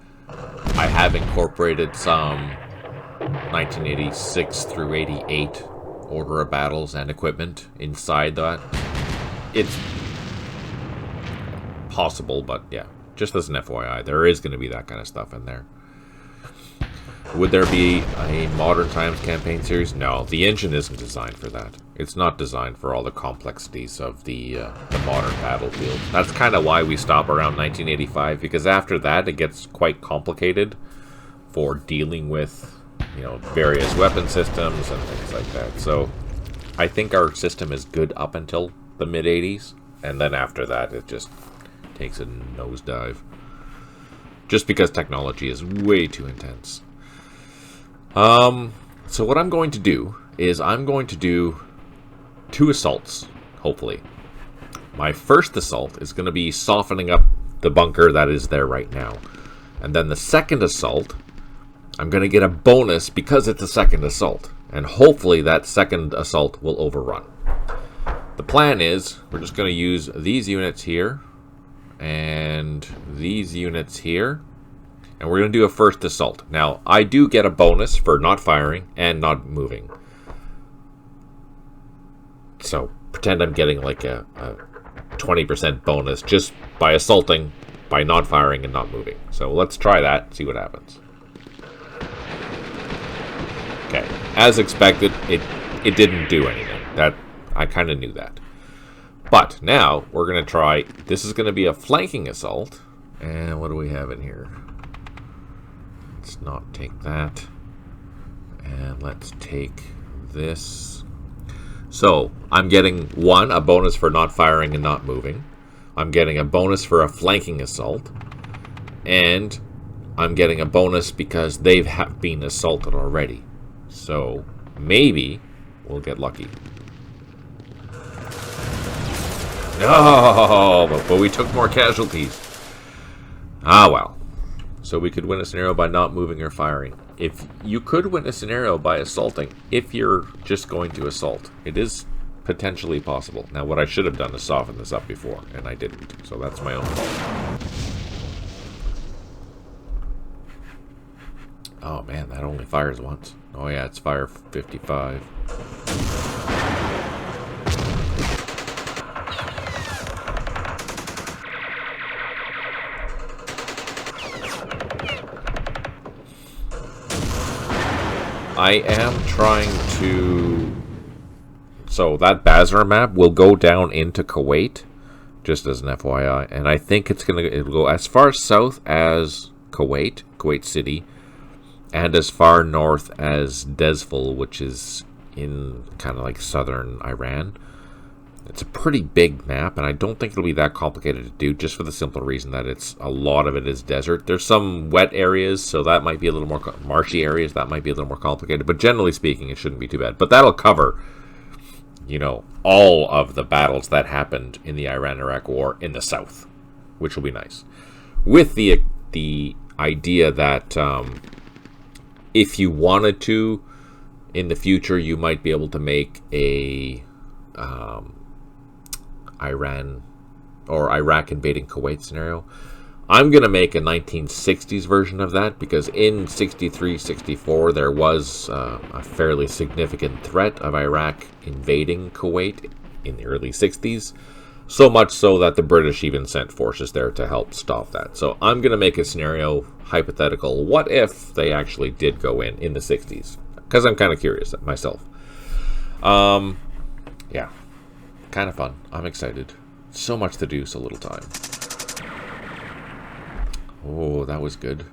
I have incorporated some 1986 through 88 order of battles and equipment inside that. It's possible, but yeah, just as an FYI, there is going to be that kind of stuff in there. Would there be a Modern Times campaign series? No, the engine isn't designed for that. It's not designed for all the complexities of the modern battlefield. That's kind of why we stop around 1985, because after that it gets quite complicated for dealing with, you know, various weapon systems and things like that. So I think our system is good up until the mid-80s, and then after that it just takes a nosedive. Just because technology is way too intense. So what I'm going to do is I'm going to do 2 assaults, hopefully. My first assault is going to be softening up the bunker that is there right now. And then the second assault, I'm going to get a bonus because it's a second assault. And hopefully that second assault will overrun. The plan is we're just going to use these units here and these units here. And we're going to do a first assault. Now, I do get a bonus for not firing and not moving. So, pretend I'm getting like a 20% bonus just by assaulting, by not firing and not moving. So, let's try that, see what happens. Okay, as expected, it didn't do anything. That I kind of knew that. But now, we're going to try, this is going to be a flanking assault. And what do we have in here? Let's not take that. And let's take this. So, I'm getting, 1, a bonus for not firing and not moving. I'm getting a bonus for a flanking assault. And I'm getting a bonus because they have been assaulted already. So, maybe we'll get lucky. No, but we took more casualties. Ah, well. So we could win a scenario by not moving or firing. If you could win a scenario by assaulting, if you're just going to assault, it is potentially possible. Now, what I should have done is soften this up before, and I didn't. So that's my own fault. Oh man, that only fires once. Oh yeah, it's fire 55. I am trying to... So that Basra map will go down into Kuwait, just as an FYI, and I think it'll go as far south as Kuwait City, and as far north as Desful, which is in kind of like southern Iran. It's a pretty big map, and I don't think it'll be that complicated to do, just for the simple reason that a lot of it is desert. There's some wet areas, so that might be a little more marshy areas, that might be a little more complicated, but generally speaking, it shouldn't be too bad. But that'll cover, you know, all of the battles that happened in the Iran-Iraq War in the south, which will be nice. With the idea that if you wanted to, in the future, you might be able to make a Iran or Iraq invading Kuwait scenario. I'm going to make a 1960s version of that because in 63, 64, there was a fairly significant threat of Iraq invading Kuwait in the early 60s. So much so that the British even sent forces there to help stop that. So I'm going to make a scenario, hypothetical, what if they actually did go in the 60s? Because I'm kind of curious myself. Yeah, kind of fun. I'm excited. So much to do, so little time. Oh, that was good.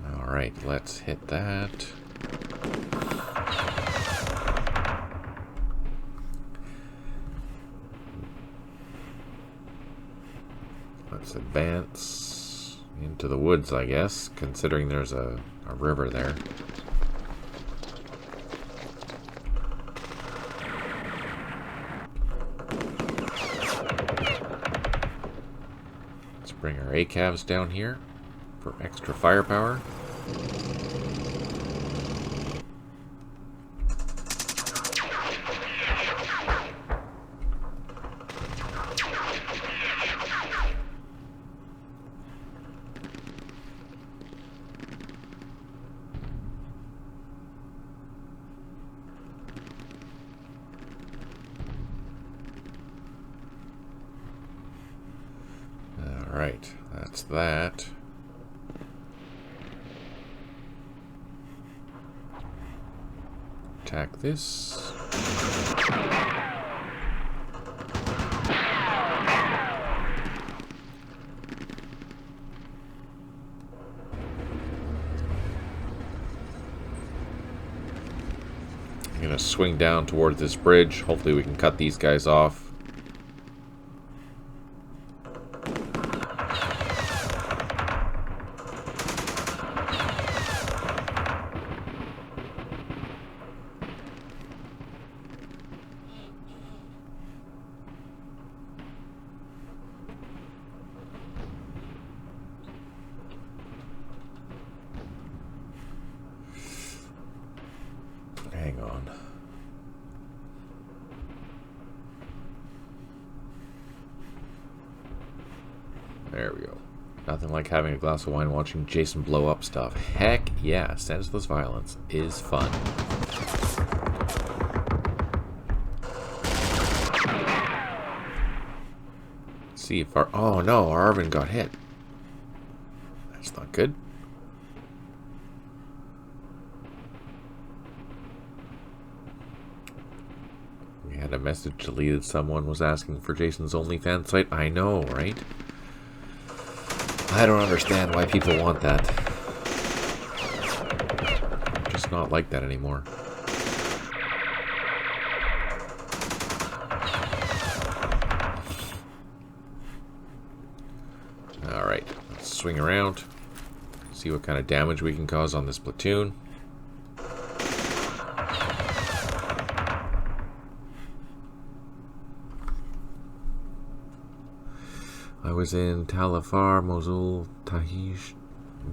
All right, let's hit that. Let's advance into the woods, I guess, considering there's a river there. Let's bring our ACAVs down here for extra firepower. Alright, that's that. Attack this. I'm going to swing down towards this bridge. Hopefully we can cut these guys off. Hang on. There we go. Nothing like having a glass of wine watching Jason blow up stuff. Heck yeah, senseless violence is fun. Let's see if our... Oh no, our Arvin got hit. That's not good. We had a message deleted. Someone was asking for Jason's OnlyFans site. I know, right? I don't understand why people want that. I'm just not like that anymore. Alright, let's swing around. See what kind of damage we can cause on this platoon. I was in Talafar, Mosul, Tahish,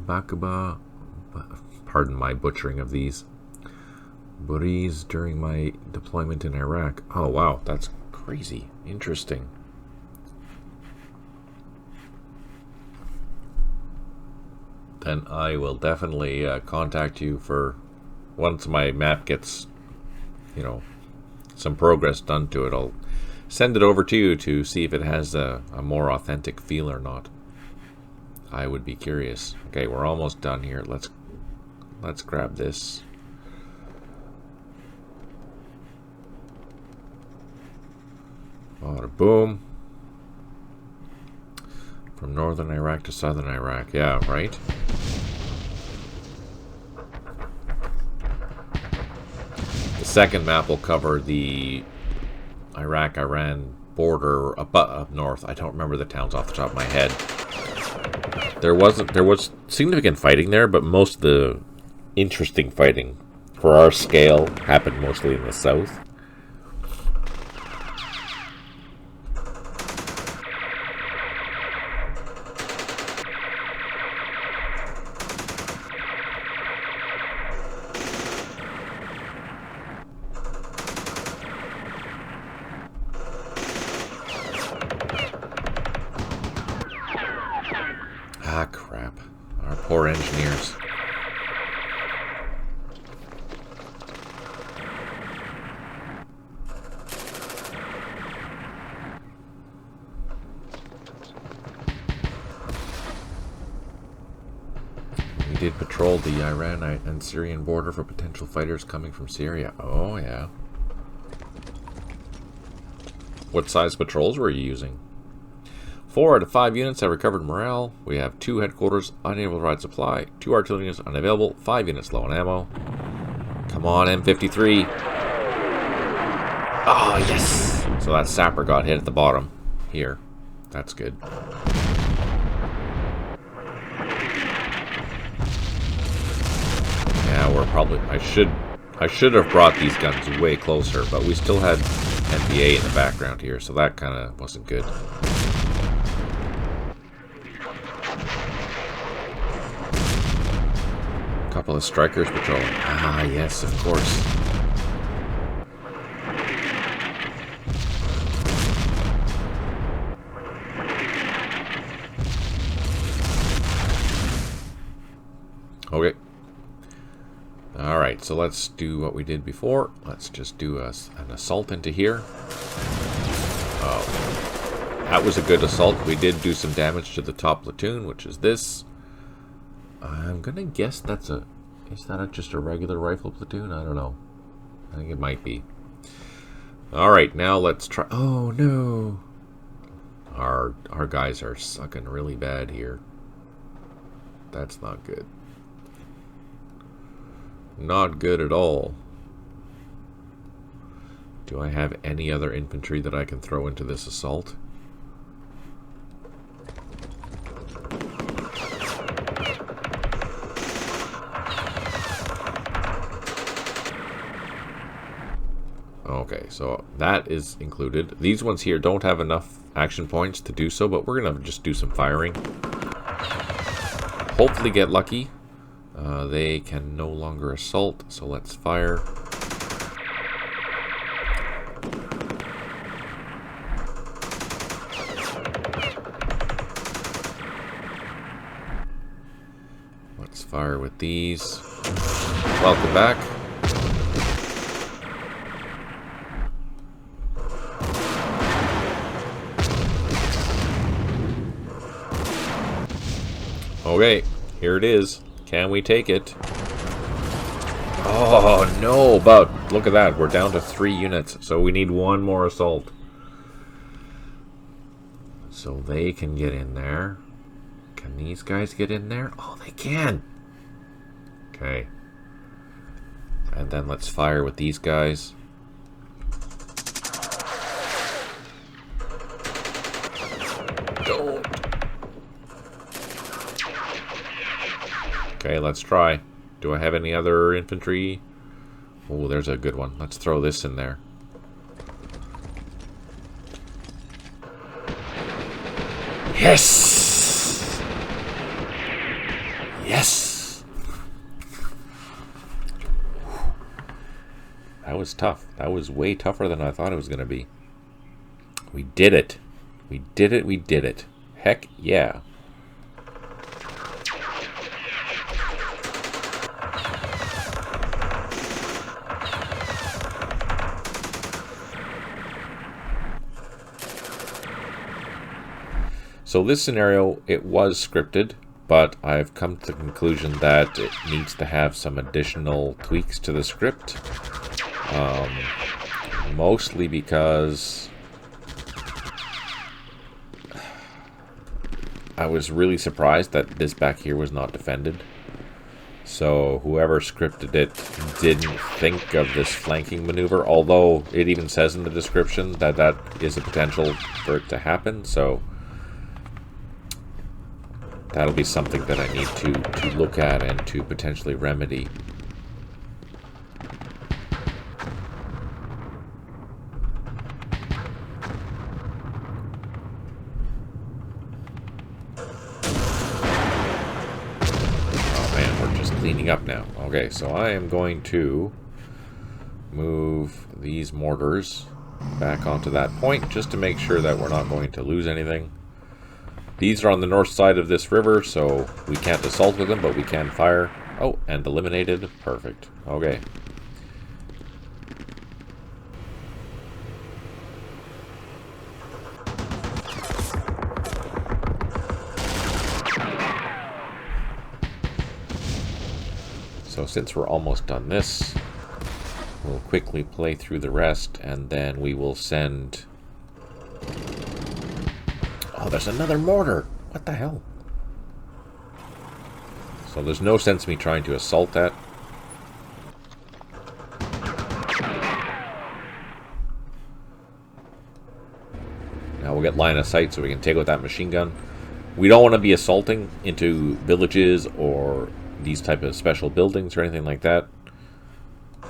Bakaba, pardon my butchering of these, Buriz during my deployment in Iraq. Oh wow, that's crazy. Interesting. Then I will definitely contact you for once my map gets, some progress done to it. I'll send it over to you to see if it has a more authentic feel or not. I would be curious. Okay, we're almost done here. Let's grab this. Bada boom. From northern Iraq to southern Iraq. Yeah, right? The second map will cover the Iraq-Iran border up north. I don't remember the towns off the top of my head. There was significant fighting there, but most of the interesting fighting for our scale happened mostly in the south. engineers. We did patrol the Iran and Syrian border for potential fighters coming from Syria. Oh, yeah. What size patrols were you using? 4 out of 5 units have recovered morale. We have 2 headquarters unable to provide supply, 2 artillery units unavailable, 5 units low on ammo. Come on, M53. Oh, yes! So that sapper got hit at the bottom here. That's good. Yeah, we're probably... I should have brought these guns way closer, but we still had NVA in the background here, so that kind of wasn't good. Couple of strikers patrolling. Ah, yes, of course. Okay. Alright, so let's do what we did before. Let's just do an assault into here. Oh. That was a good assault. We did do some damage to the top platoon, which is this. I'm gonna guess that's a... Is that just a regular rifle platoon? I don't know. I think it might be. Alright, now let's try... Oh, no! Our guys are sucking really bad here. That's not good. Not good at all. Do I have any other infantry that I can throw into this assault? Okay, so that is included. These ones here don't have enough action points to do so, but we're going to just do some firing. Hopefully get lucky. They can no longer assault, so let's fire. Let's fire with these. Welcome back. Okay, here it is. Can we take it? Oh, no, but look at that. We're down to 3 units, so we need 1 more assault. So they can get in there. Can these guys get in there? Oh, they can. Okay. And then let's fire with these guys. Don't. Okay, let's try. Do I have any other infantry? Oh, there's a good one. Let's throw this in there. Yes! Yes! That was tough. That was way tougher than I thought it was going to be. We did it. We did it. We did it. Heck yeah. So this scenario, it was scripted, but I've come to the conclusion that it needs to have some additional tweaks to the script. Mostly because I was really surprised that this back here was not defended. So whoever scripted it didn't think of this flanking maneuver, although it even says in the description that that is a potential for it to happen, so that'll be something that I need to look at and to potentially remedy. Oh man, we're just cleaning up now. Okay, so I am going to move these mortars back onto that point just to make sure that we're not going to lose anything. These are on the north side of this river, so we can't assault with them, but we can fire. Oh, and eliminated. Perfect. Okay. So since we're almost done this, we'll quickly play through the rest, and then we will send... Oh, there's another mortar! What the hell? So there's no sense me trying to assault that. Now we'll get line of sight so we can take out that machine gun. We don't want to be assaulting into villages or these type of special buildings or anything like that. Now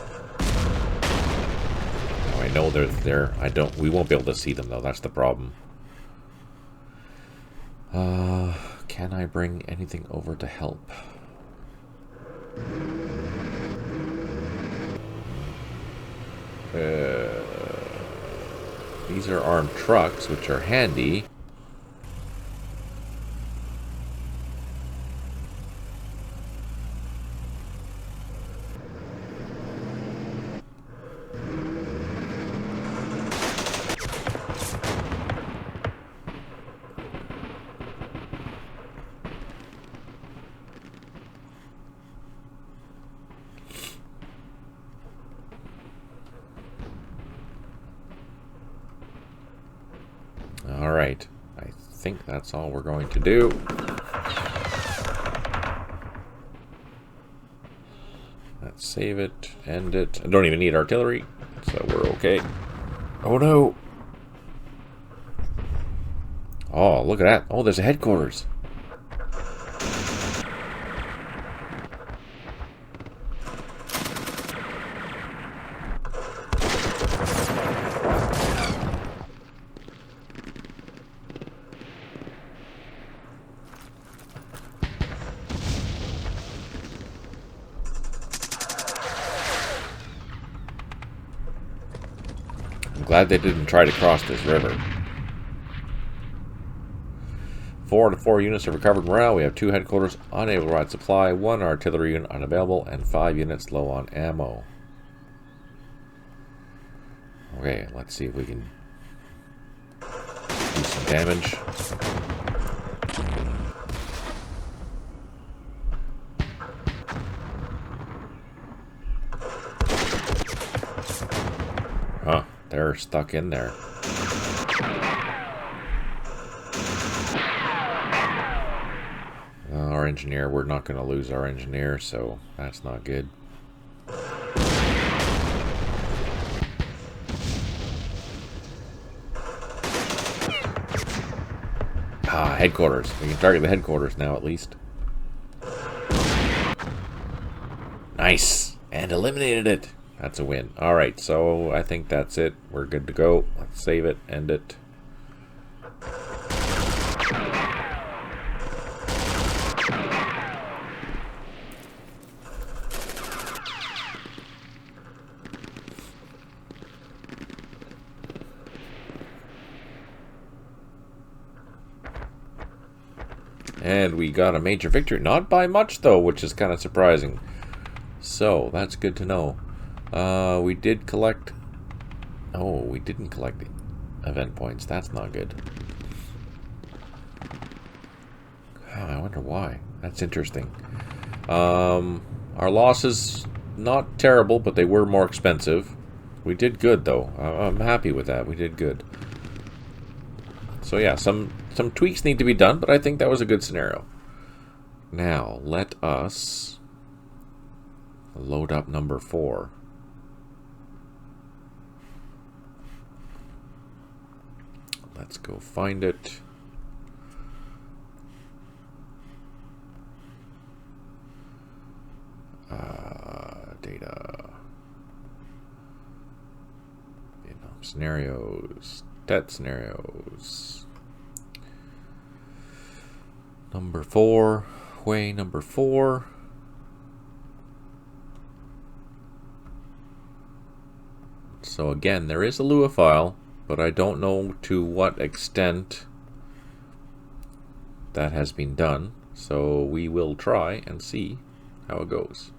I know they're there. We won't be able to see them though. That's the problem. Can I bring anything over to help? These are armed trucks, which are handy. Alright, I think that's all we're going to do. Let's save it, end it. I don't even need artillery, so we're okay. Oh no! Oh, look at that. Oh, there's a headquarters. I'm glad they didn't try to cross this river. 4 to 4 units have recovered morale. We have 2 headquarters unable to provide supply, 1 artillery unit unavailable, and 5 units low on ammo. Okay, let's see if we can do some damage. Huh, they're stuck in there. Our engineer, we're not going to lose our engineer, so that's not good. Ah, headquarters. We can target the headquarters now, at least. Nice! And eliminated it! That's a win. Alright, so I think that's it. We're good to go. Let's save it, end it. And we got a major victory. Not by much, though, which is kind of surprising. So, that's good to know. We did collect... Oh, we didn't collect the event points. That's not good. Oh, I wonder why. That's interesting. Our losses, not terrible, but they were more expensive. We did good, though. I'm happy with that. We did good. So yeah, some tweaks need to be done, but I think that was a good scenario. Now, let us load up number 4. Let's go find it. Data. Scenarios. Stat scenarios. Number 4. Way number 4. So again, there is a Lua file, but I don't know to what extent that has been done. So we will try and see how it goes.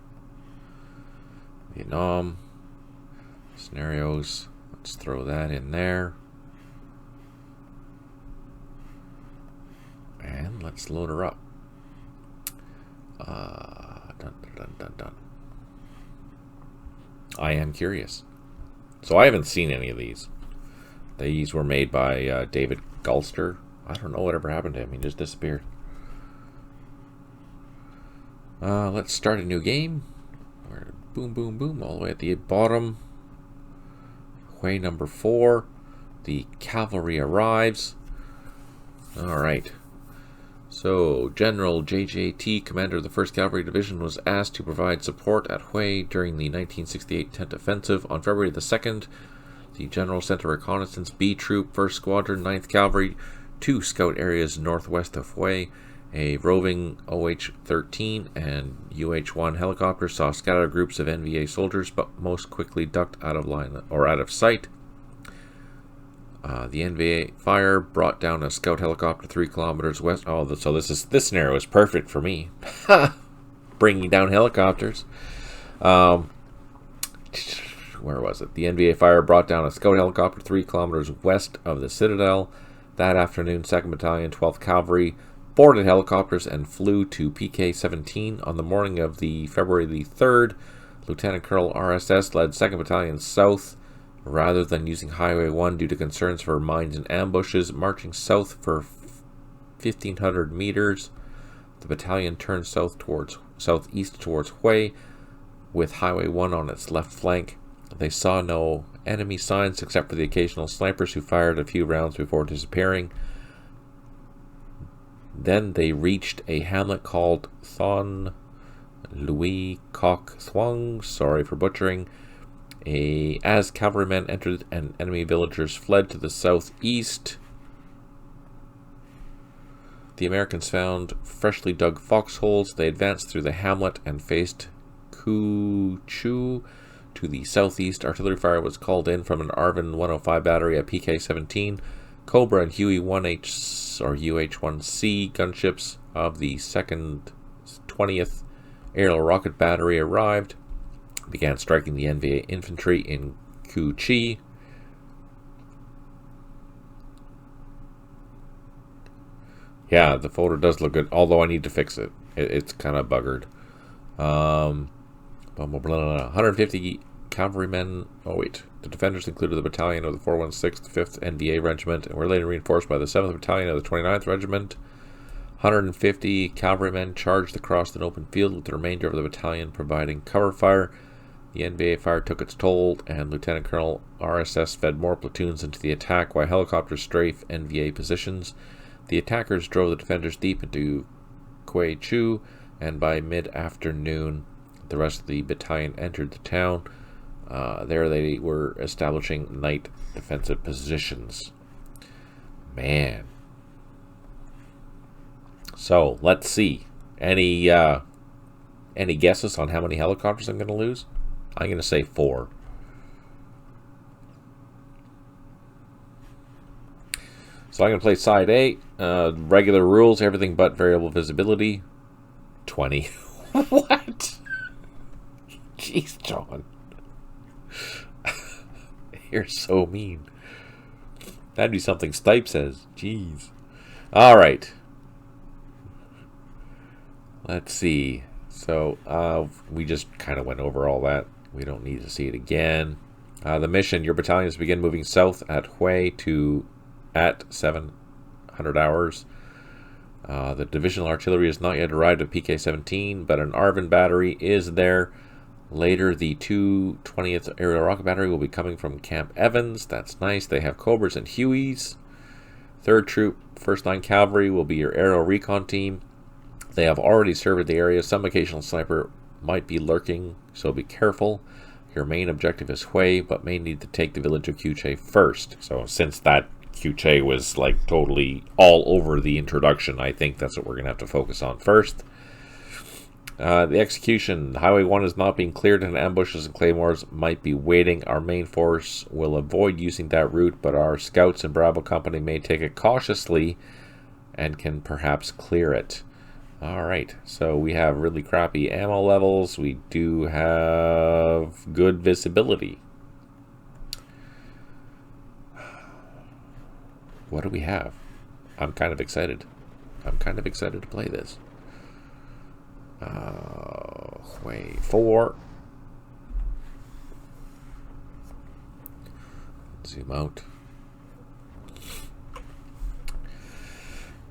Vietnam scenarios. Let's throw that in there. And let's load her up. Dun. I am curious. So I haven't seen any of these. These were made by David Gulster. I don't know whatever happened to him. He just disappeared. Let's start a new game. We're boom, boom, boom, all the way at the bottom. Way number 4. The cavalry arrives. All right. So, General J.J.T., commander of the 1st Cavalry Division, was asked to provide support at Hue during the 1968 Tent Offensive. On February the 2nd, the general sent a reconnaissance B Troop, 1st Squadron, 9th Cavalry, to scout areas northwest of Hue. A roving OH-13 and UH-1 helicopters saw scattered groups of NVA soldiers, but most quickly ducked out of line or out of sight. The NVA fire brought down a scout helicopter 3 kilometers west. Oh, so this scenario is perfect for me. Bringing down helicopters. Where was it? The NVA fire brought down a scout helicopter 3 kilometers west of the Citadel. That afternoon, 2nd Battalion, 12th Cavalry boarded helicopters and flew to PK-17. On the morning of the February the 3rd, Lieutenant Colonel RSS led 2nd Battalion south rather than using Highway 1 due to concerns for mines and ambushes. Marching south for 1,500 meters, the battalion turned southeast towards Hue with Highway 1 on its left flank. They saw no enemy signs except for the occasional snipers who fired a few rounds before disappearing. Then they reached a hamlet called Thon Louis Coq Thuong, sorry for butchering. As cavalrymen entered and enemy villagers fled to the southeast, the Americans found freshly dug foxholes. They advanced through the hamlet and faced Cu Chu to the southeast. Artillery fire was called in from an Arvin 105 battery at PK-17. Cobra and Huey 1H or UH-1C gunships of the 2nd 20th Aerial Rocket Battery arrived, began striking the NVA infantry in Cu Chi. Yeah, the photo does look good, although I need to fix it. It's kind of buggered. 150 cavalrymen. Oh wait, the defenders included the battalion of the 416th 5th NVA Regiment and were later reinforced by the 7th Battalion of the 29th Regiment. 150 cavalrymen charged across an open field with the remainder of the battalion providing cover fire. The NVA fire took its toll, and Lieutenant Colonel RSS fed more platoons into the attack while helicopters strafe NVA positions. The attackers drove the defenders deep into Kwei Chu, and by mid-afternoon, the rest of the battalion entered the town. There they were establishing night defensive positions. Man. So, let's see. Any guesses on how many helicopters I'm going to lose? I'm going to say 4. So I'm going to play side A. Regular rules, everything but variable visibility. 20. What? Jeez, John. You're so mean. That'd be something Stipe says. Jeez. All right. Let's see. So we just kind of went over all that. We don't need to see it again. The mission, your battalions begin moving south at Hue at 700 hours. The divisional artillery has not yet arrived at PK-17, but an Arvin battery is there. Later, the 220th Aerial Rocket Battery will be coming from Camp Evans. That's nice. They have Cobras and Hueys. 3rd Troop, 1st Line Cavalry will be your aerial recon team. They have already surveyed the area. Some occasional sniper might be lurking, so be careful. Your main objective is Hue, but may need to take the village of Kuche first. So since that Kuche was like totally all over the introduction, I think that's what we're going to have to focus on first. The execution. Highway 1 is not being cleared and ambushes and claymores might be waiting. Our main force will avoid using that route, but our scouts and Bravo Company may take it cautiously and can perhaps clear it. Alright, so we have really crappy ammo levels. We do have good visibility. What do we have? I'm kind of excited. I'm kind of excited to play this. Wait, 4. Zoom out.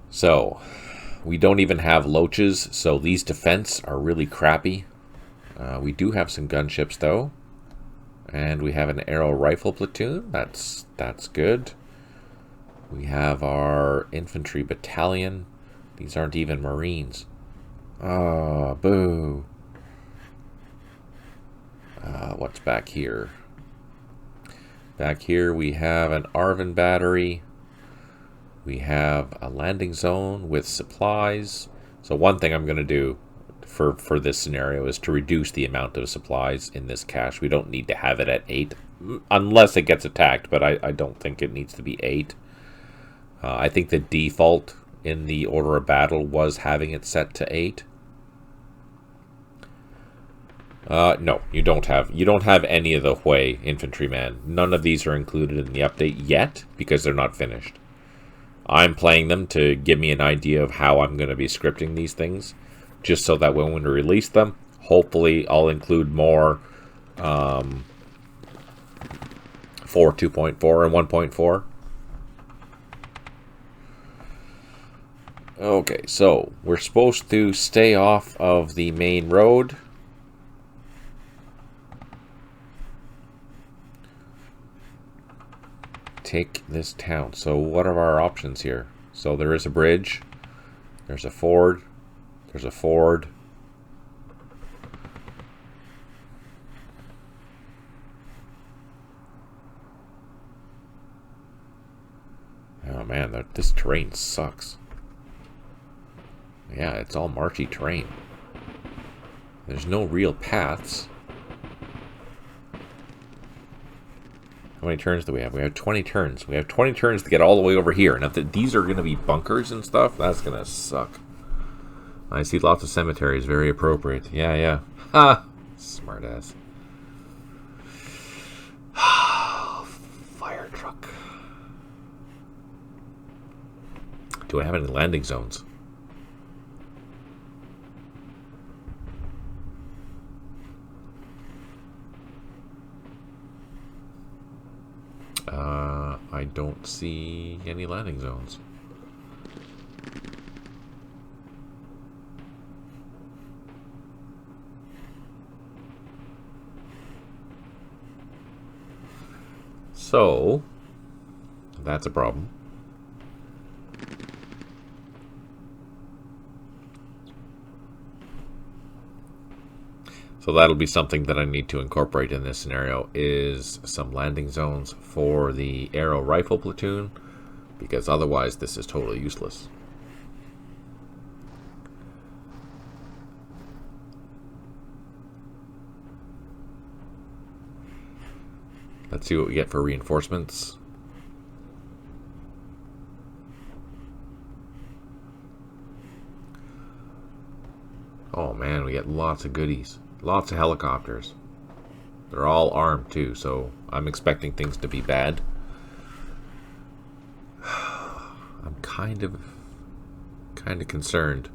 So, we don't even have loaches, so these defense are really crappy. We do have some gunships though, and we have an arrow rifle platoon. That's good. We have our infantry battalion. These aren't even Marines. Ah, boo. What's back here? Back here we have an Arvin battery. We have a landing zone with supplies. So one thing I'm going to do for this scenario is to reduce the amount of supplies in this cache. We don't need to have it at 8, unless it gets attacked, but I don't think it needs to be 8. I think the default in the order of battle was having it set to 8. No, you don't have any of the Hui infantrymen. None of these are included in the update yet because they're not finished. I'm playing them to give me an idea of how I'm going to be scripting these things, just so that when we release them, hopefully I'll include more 4.2.4 and 1.4. Okay, so we're supposed to stay off of the main road. Take this town. So what are our options here? So there is a bridge. There's a ford. There's a ford. Oh man, this terrain sucks. Yeah, it's all marshy terrain. There's no real paths. How many turns do we have? We have 20 turns. We have 20 turns to get all the way over here. Now, if these are going to be bunkers and stuff, that's going to suck. I see lots of cemeteries. Very appropriate. Yeah, yeah. Ha! Smart ass. Fire truck. Do I have any landing zones? I don't see any landing zones. So, that's a problem. So that'll be something that I need to incorporate in this scenario, is some landing zones for the arrow rifle platoon, because otherwise this is totally useless. Let's see what we get for reinforcements. Oh man, we get lots of goodies. Lots of helicopters. They're all armed too, so I'm expecting things to be bad. I'm kind of concerned.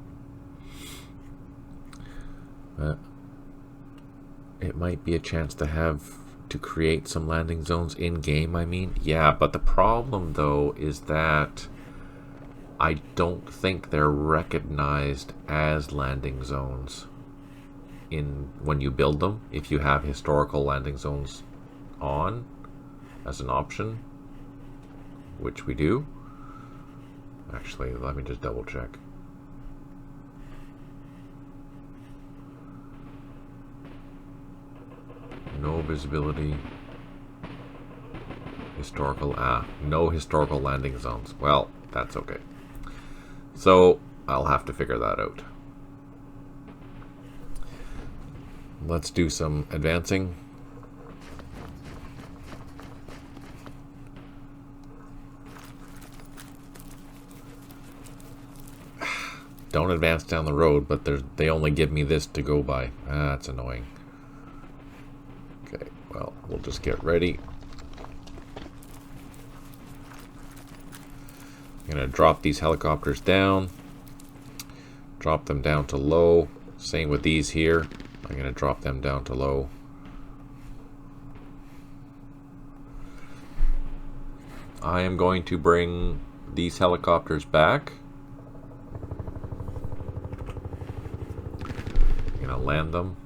It might be a chance to create some landing zones in game, I mean. Yeah, but the problem though is that I don't think they're recognized as landing zones when you build them, if you have historical landing zones on as an option, which we do. Actually, let me just double check. No visibility. Historical, no historical landing zones. Well, that's okay. So I'll have to figure that out. Let's do some advancing. Don't advance down the road, but they only give me this to go by. Ah, that's annoying. Okay, well, we'll just get ready. I'm going to drop these helicopters down. Drop them down to low. Same with these here. I'm going to drop them down to low. I am going to bring these helicopters back. I'm going to land them.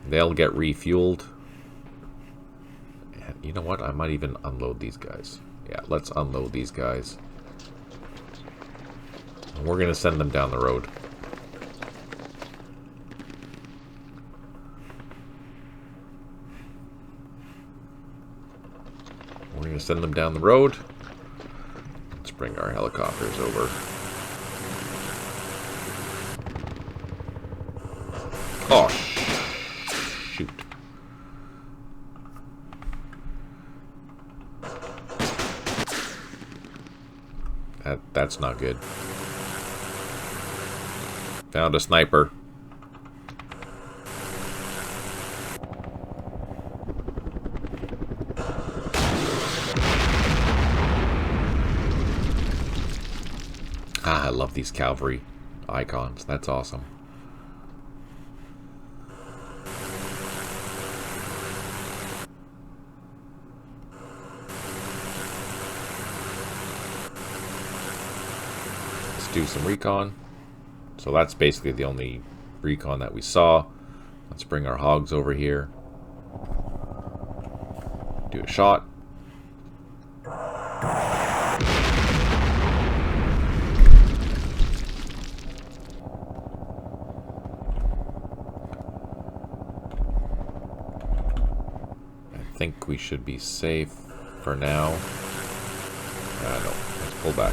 They'll get refueled. And you know what? I might even unload these guys. Yeah, let's unload these guys. And we're going to send them down the road. We're going to send them down the road. Let's bring our helicopters over. Oh, shoot. That's not good. Found a sniper. Ah, I love these cavalry icons. That's awesome. Let's do some recon. So that's basically the only recon that we saw. Let's bring our hogs over here. Do a shot. I think we should be safe for now. No, let's pull back.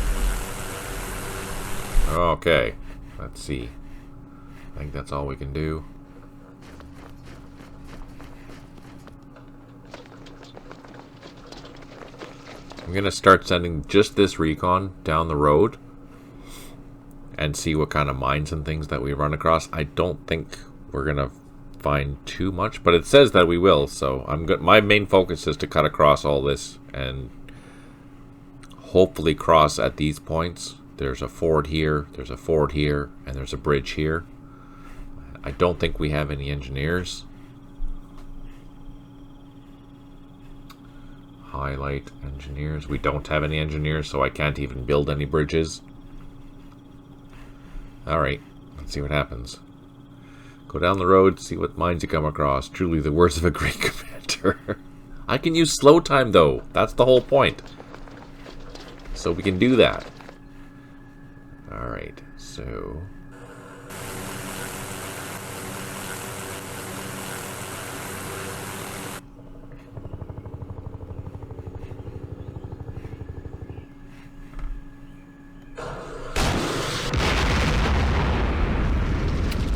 Okay, let's see. I think that's all we can do. I'm going to start sending just this recon down the road and see what kind of mines and things that we run across. I don't think we're going to find too much, but it says that we will, so I'm good. My main focus is to cut across all this and hopefully cross at these points. There's a ford here, there's a ford here, and there's a bridge here. I don't think we have any engineers. Highlight engineers. We don't have any engineers, so I can't even build any bridges. Alright, let's see what happens. Go down the road, see what mines you come across. Truly the words of a great commander. I can use slow time though. That's the whole point. So we can do that. Alright, so...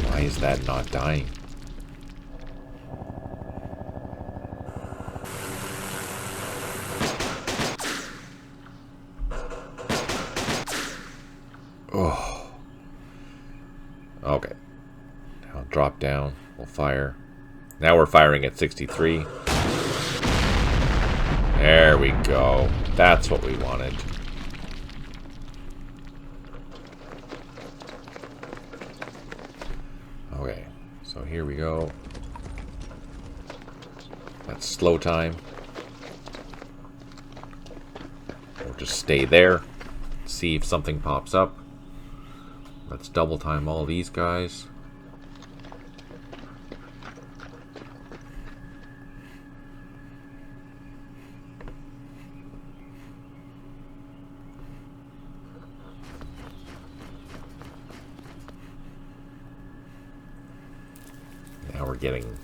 Why is that not dying? Oh. Okay. Now drop down. We'll fire. Now we're firing at 63. There we go. That's what we wanted. Okay. So here we go. That's slow time. We'll just stay there. See if something pops up. Let's double time all these guys. Now we're getting...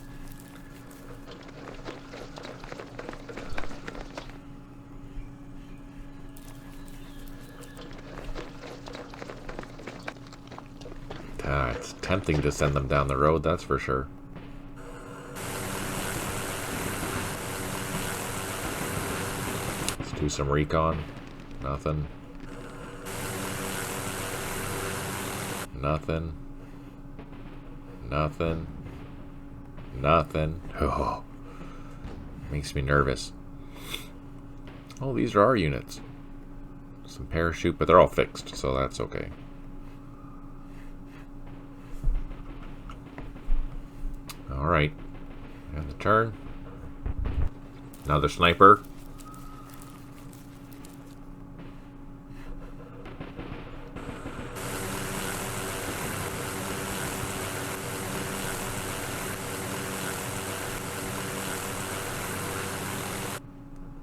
it's tempting to send them down the road, that's for sure. Let's do some recon. Nothing. Nothing. Nothing. Nothing. Oh, makes me nervous. Oh, these are our units. Some parachute, but they're all fixed, so that's okay. Alright. And the turn. Another sniper.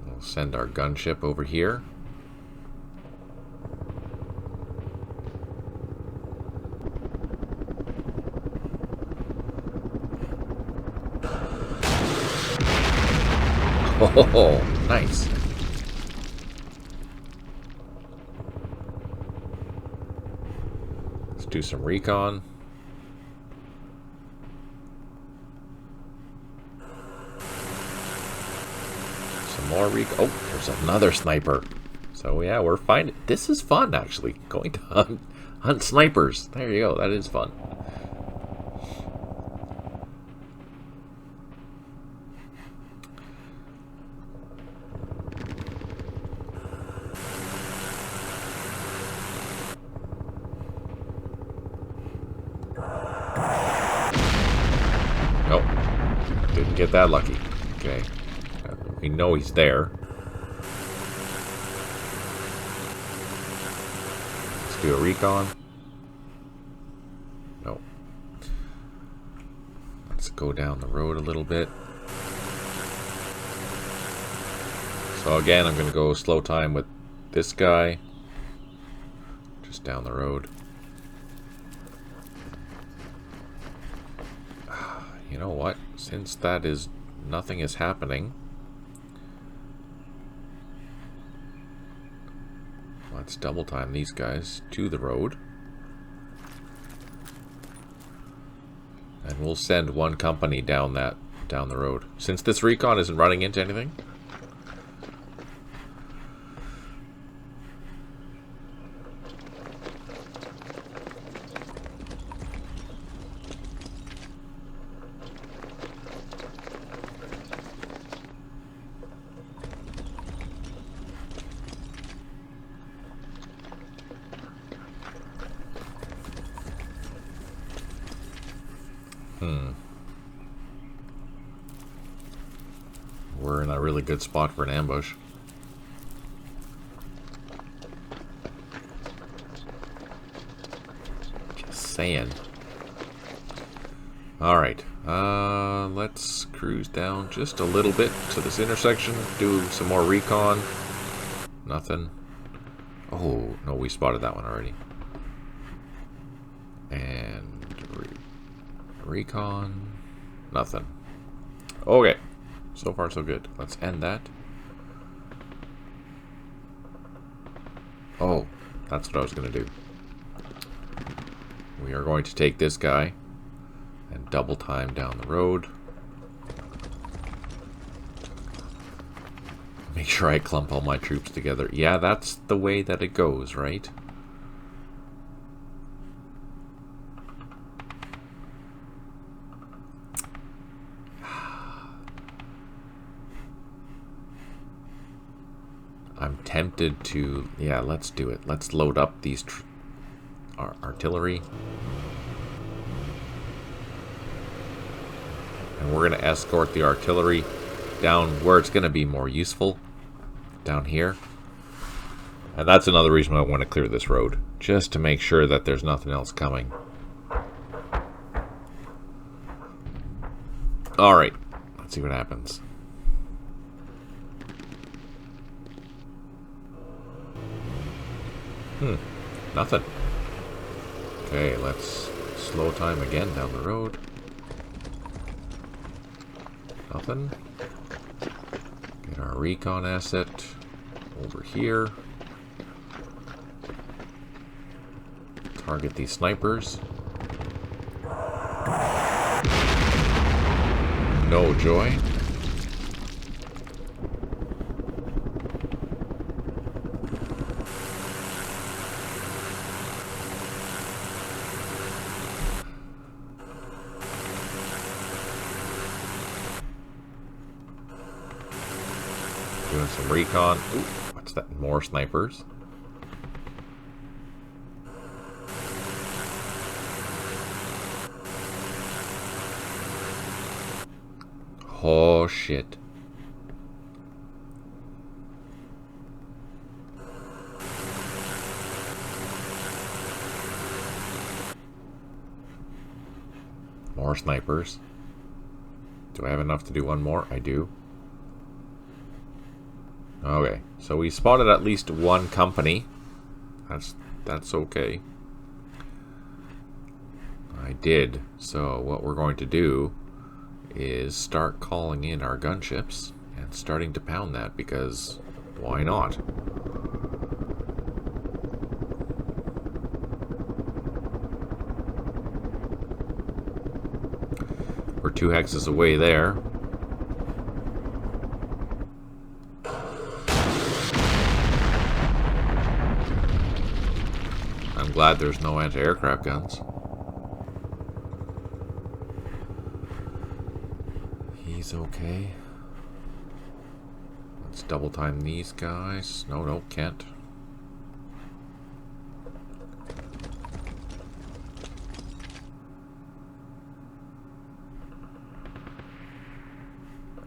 We'll send our gunship over here. Oh, nice. Let's do some recon. Some more recon. Oh, there's another sniper. So yeah, we're finding... This is fun, actually. Going to hunt snipers. There you go. That is fun. Nope. Didn't get that lucky. Okay. We know he's there. Let's do a recon. Nope. Let's go down the road a little bit. So again, I'm going to go slow time with this guy. Just down the road. You know what? Since that is... nothing is happening, let's double time these guys to the road. And we'll send one company down the road. Since this recon isn't running into anything. We're in a really good spot for an ambush. Just saying. Alright. Let's cruise down just a little bit to this intersection. Do some more recon. Nothing. Oh, no, we spotted that one already. And recon. Nothing. Okay. So far, so good. Let's end that. Oh, that's what I was going to do. We are going to take this guy and double time down the road. Make sure I clump all my troops together. Yeah, that's the way that it goes, right? I'm tempted to... yeah, let's do it. Let's load up these artillery. And we're going to escort the artillery down where it's going to be more useful. Down here. And that's another reason why I want to clear this road. Just to make sure that there's nothing else coming. Alright. Let's see what happens. Nothing. Okay, let's slow time again down the road. Nothing. Get our recon asset over here. Target these snipers. No joy. Doing some recon. Ooh, what's that? More snipers. Oh, shit. More snipers. Do I have enough to do one more? I do. Okay, so we spotted at least one company. That's okay. I did. So what we're going to do is start calling in our gunships and starting to pound that, because why not? We're 2 hexes away there. I'm glad there's no anti-aircraft guns. He's okay. Let's double time these guys. No, can't.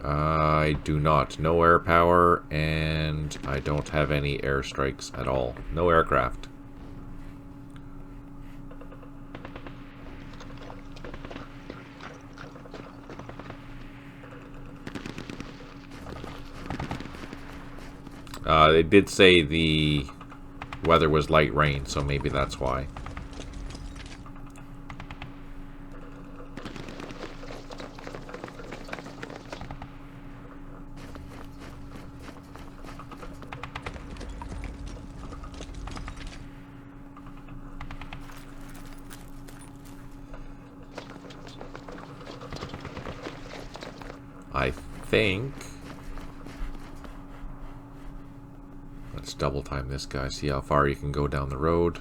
I do not. No air power, and I don't have any airstrikes at all. No aircraft. They did say the weather was light rain, so maybe that's why. I think... Let's double time this guy, see how far you can go down the road.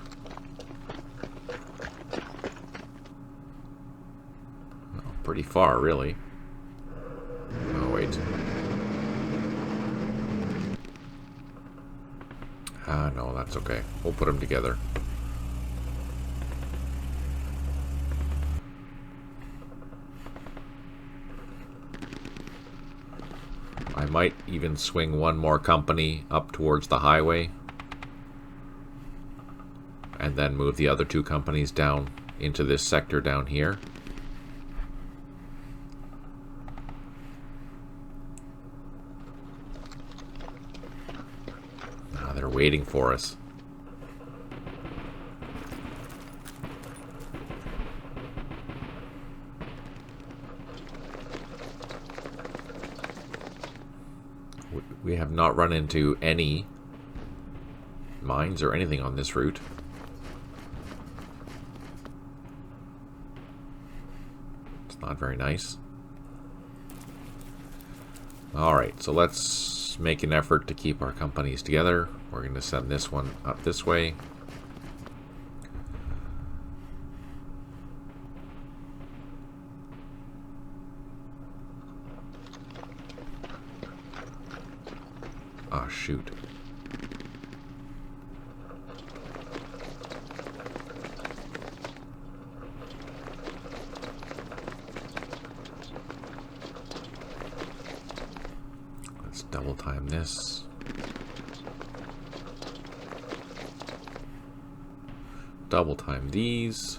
Oh, pretty far, really. Oh, wait. No, that's okay. We'll put them together. I might even swing one more company up towards the highway and then move the other 2 companies down into this sector down here. They're waiting for us. We have not run into any mines or anything on this route. It's not very nice. Alright, so let's make an effort to keep our companies together. We're going to send this one up this way. Oh, shoot. Let's double time this. Double time these.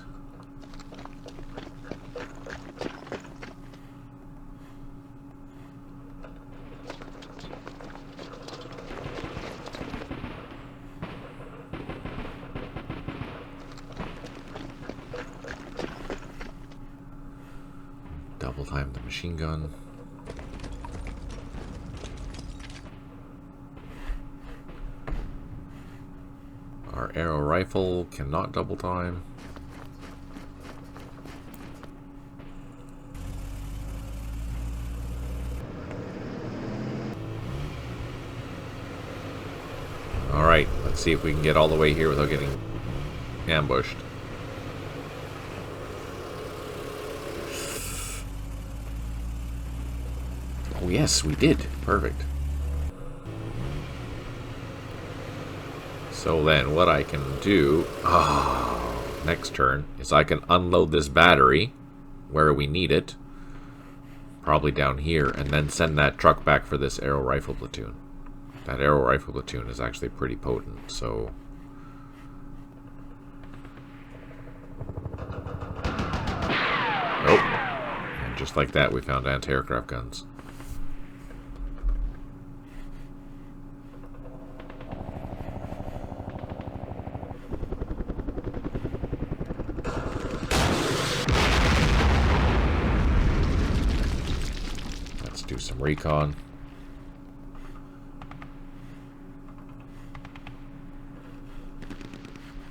Double time the machine gun. Our arrow rifle cannot double time. Alright, let's see if we can get all the way here without getting ambushed. Oh yes, we did. Perfect. So then what I can do, next turn, is I can unload this battery where we need it. Probably down here, and then send that truck back for this arrow rifle platoon. That arrow rifle platoon is actually pretty potent, so... Nope. And just like that, we found anti-aircraft guns. Let's do some recon.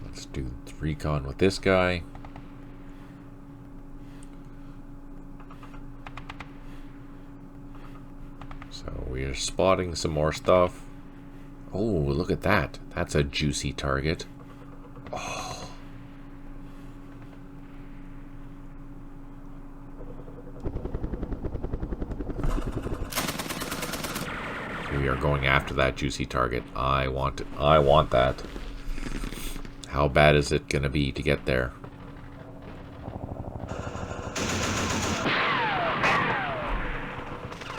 Let's do recon with this guy. So we are spotting some more stuff. Oh, look at that. That's a juicy target. Oh. We are going after that juicy target. I want it. I want that. How bad is it going to be to get there?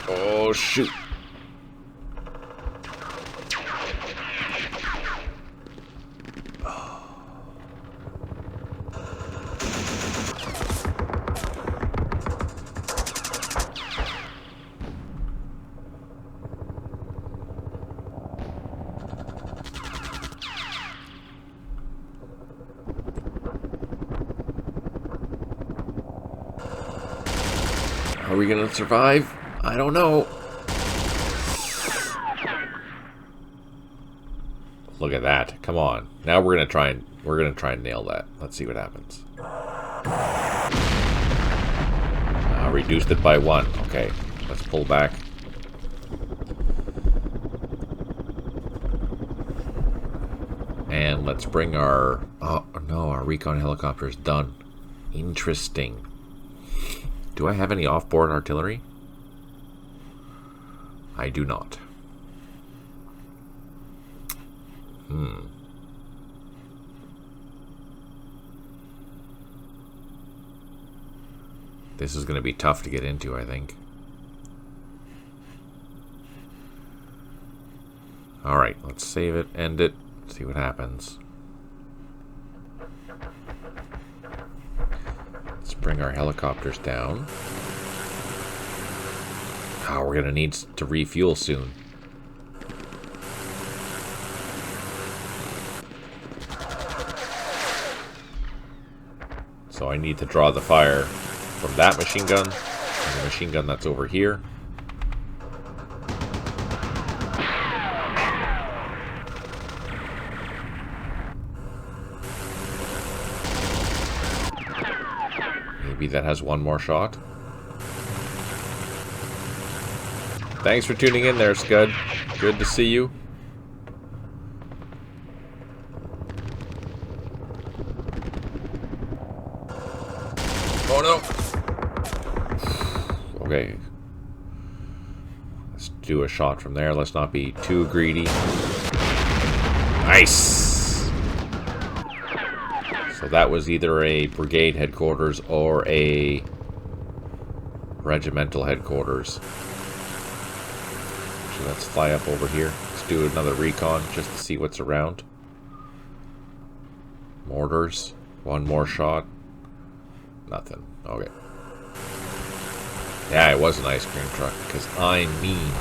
Oh, shoot. Are we going to survive? I don't know. Look at that. Come on. Now we're going to try and nail that. Let's see what happens. Reduced it by 1. Okay. Let's pull back. And let's bring our... Oh, no. Our recon helicopter is done. Interesting. Do I have any off-board artillery? I do not. This is going to be tough to get into, I think. Alright, let's save it, end it, see what happens. Let's bring our helicopters down. Oh, we're going to need to refuel soon. So I need to draw the fire from that machine gun and the machine gun that's over here. Maybe that has one more shot. Thanks for tuning in there, Scud. Good to see you. Oh no! Okay. Let's do a shot from there. Let's not be too greedy. Nice! So that was either a brigade headquarters or a regimental headquarters. So let's fly up over here. Let's do another recon just to see what's around. Mortars. One more shot. Nothing. Okay. Yeah, it was an ice cream truck, because I'm mean.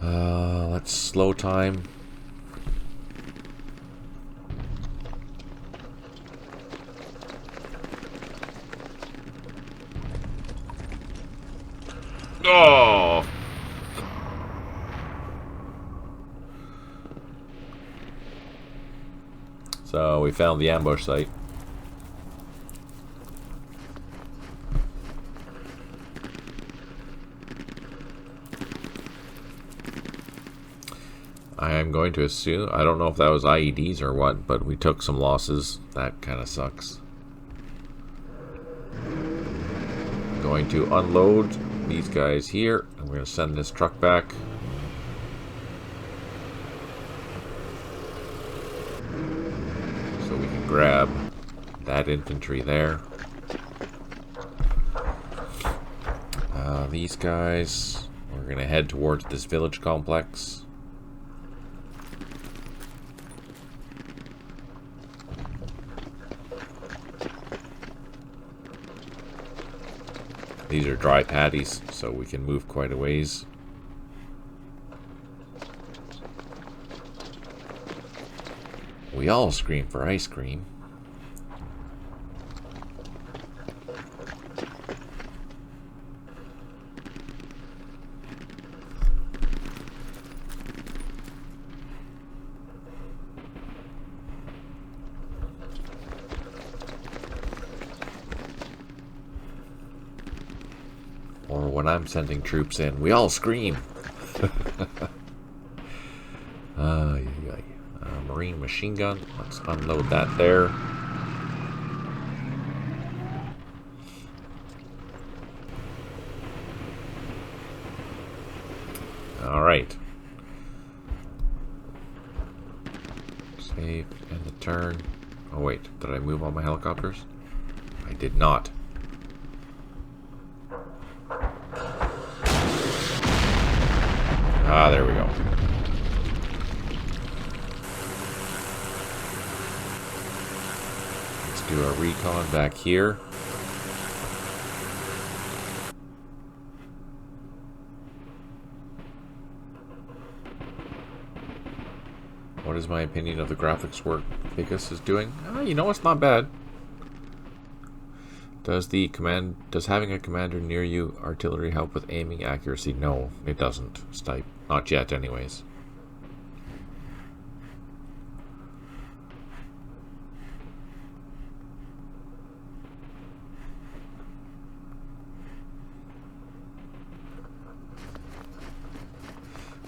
Let's slow time. Oh! So, we found the ambush site. I am going to assume, I don't know if that was IEDs or what, but we took some losses. That kind of sucks. I'm going to unload these guys here, and we're going to send this truck back. grab that infantry there. These guys, we're going to head towards this village complex. These are dry patties, so we can move quite a ways. We all scream for ice cream. Or when I'm sending troops in, we all scream. Marine machine gun. Let's unload that there. Alright. Save and the turn. Oh wait, did I move all my helicopters? I did not. Ah, there we go. Let's do our recon back here. What is my opinion of the graphics work Vegas is doing? You know, it's not bad. Does having a commander near you artillery help with aiming accuracy? No, it doesn't. Stipe. Not yet, anyways.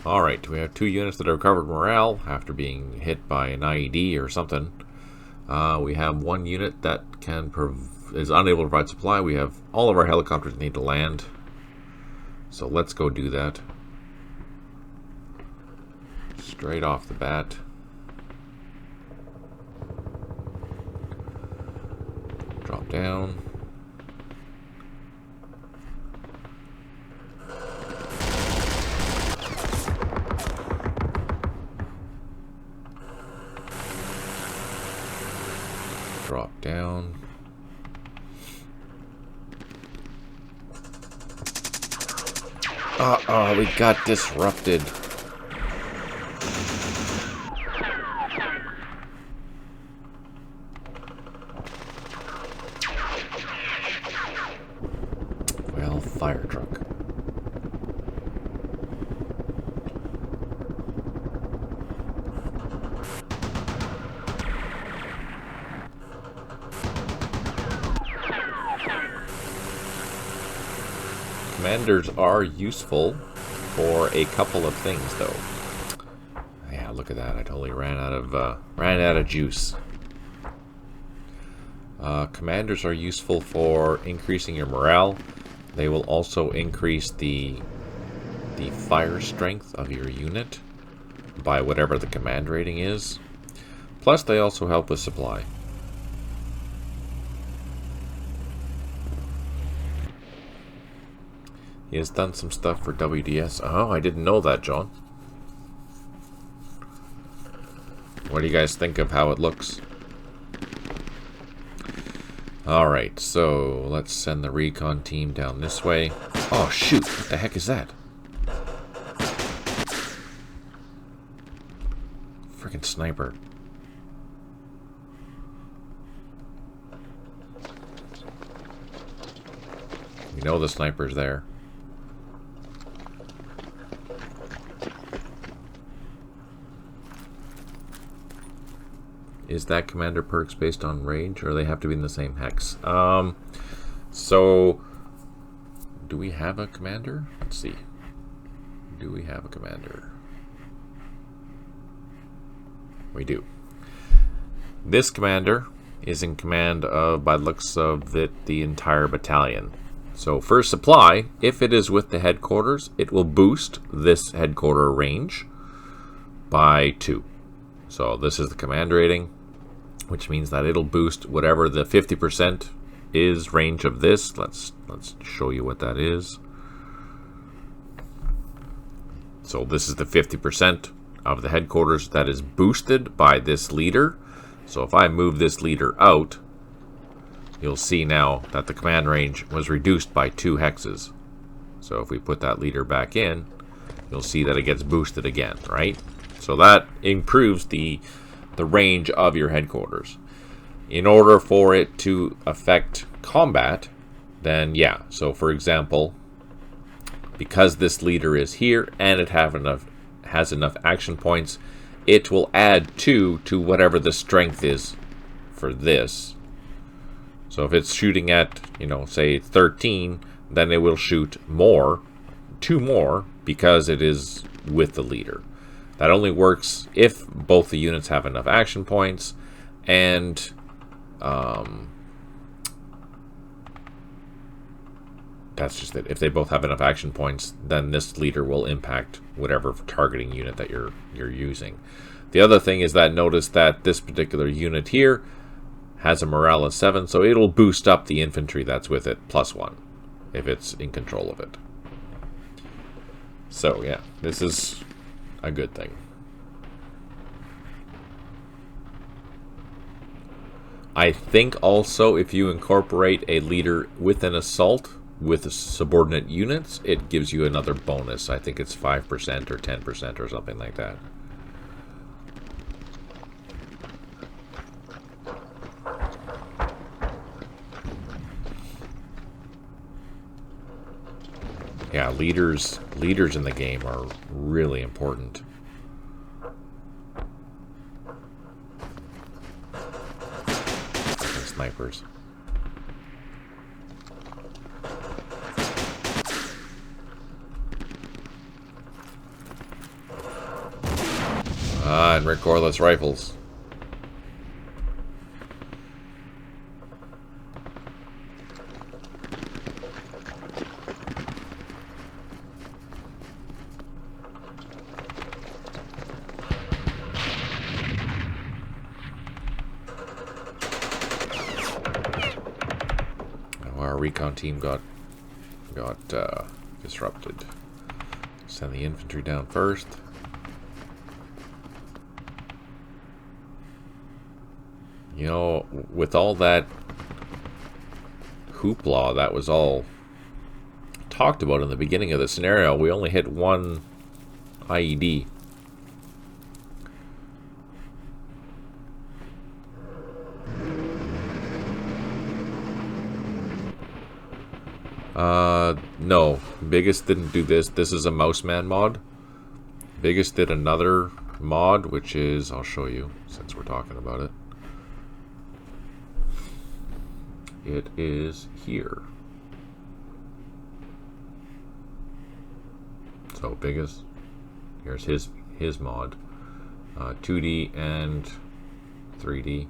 Alright, we have 2 units that have recovered morale after being hit by an IED or something. We have 1 unit that is unable to provide supply. We have all of our helicopters need to land. So let's go do that. Straight off the bat. Drop down. Drop down. Uh-oh, we got disrupted. Well, fire truck. Commanders are useful for a couple of things, though. Yeah, look at that! I totally ran out of juice. Commanders are useful for increasing your morale. They will also increase the fire strength of your unit by whatever the command rating is. Plus, they also help with supply. He has done some stuff for WDS. Oh, I didn't know that, John. What do you guys think of how it looks? Alright, so let's send the recon team down this way. Oh, shoot. What the heck is that? Freaking sniper. We know the sniper's there. Is that commander perks based on range, or they have to be in the same hex? So, do we have a commander? Let's see. Do we have a commander? We do. This commander is in command of, by the looks of it, the entire battalion. So for supply, if it is with the headquarters, it will boost this headquarter range by 2. So this is the command rating. which means that it'll boost whatever the 50% is range of this. Let's show you what that is. So this is the 50% of the headquarters that is boosted by this leader. So if I move this leader out, you'll see now that the command range was reduced by 2 hexes. So if we put that leader back in, you'll see that it gets boosted again, right? So that improves the range of your headquarters. In order for it to affect combat, then yeah. So for example, because this leader is here and it has enough action points, it will add 2 to whatever the strength is for this. So if it's shooting at, say 13, then it will shoot more, 2 more, because it is with the leader. That only works if both the units have enough action points, and that's just it. If they both have enough action points, then this leader will impact whatever targeting unit that you're using. The other thing is that notice that this particular unit here has a morale of 7, so it'll boost up the infantry that's with it +1 if it's in control of it. So yeah, this is a good thing. I think also if you incorporate a leader with an assault with subordinate units, it gives you another bonus. I think it's 5% or 10% or something like that. Yeah, leaders in the game are really important. And snipers. And recoilless rifles. Our recon team got disrupted. Send the infantry down first. With all that hoopla that was all talked about in the beginning of the scenario, we only hit 1 IED. No. Biggest didn't do this. This is a Mouseman mod. Biggest did another mod, which is, I'll show you since we're talking about it. It is here. So Biggest, here's his mod. 2D and 3D.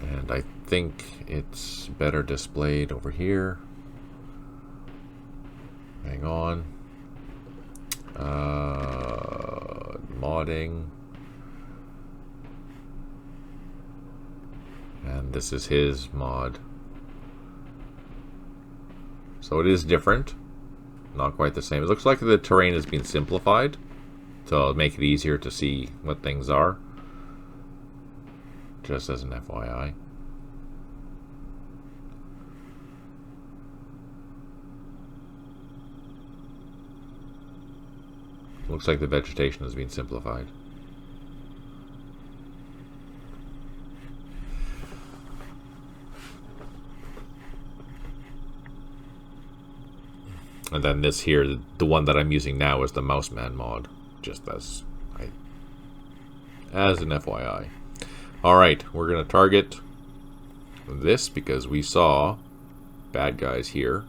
And I think it's better displayed over here. Hang on. Modding. And this is his mod. So it is different. Not quite the same. It looks like the terrain has been simplified to make it easier to see what things are. Just as an FYI. Looks like the vegetation has been simplified. And then this here, the one that I'm using now is the Mouseman mod, just as an FYI. Alright, we're going to target this because we saw bad guys here.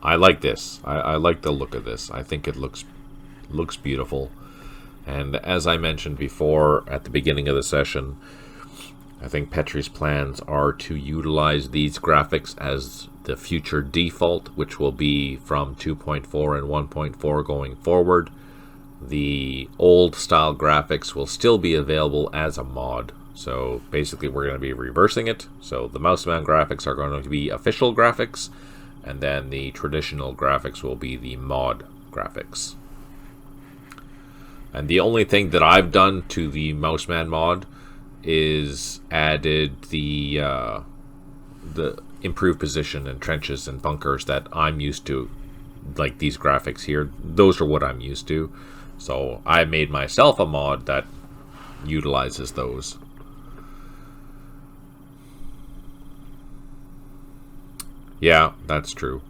I like this. I like the look of this. I think it looks beautiful. And as I mentioned before at the beginning of the session, I think Petrie's plans are to utilize these graphics as the future default, which will be from 2.4 and 1.4 going forward. The old style graphics will still be available as a mod. So basically we're going to be reversing it. So the Mouseman graphics are going to be official graphics, and then the traditional graphics will be the mod graphics. And the only thing that I've done to the Mouseman mod is added the improved position and trenches and bunkers that I'm used to, like these graphics here. Those are what I'm used to. So I made myself a mod that utilizes those. Yeah, that's true.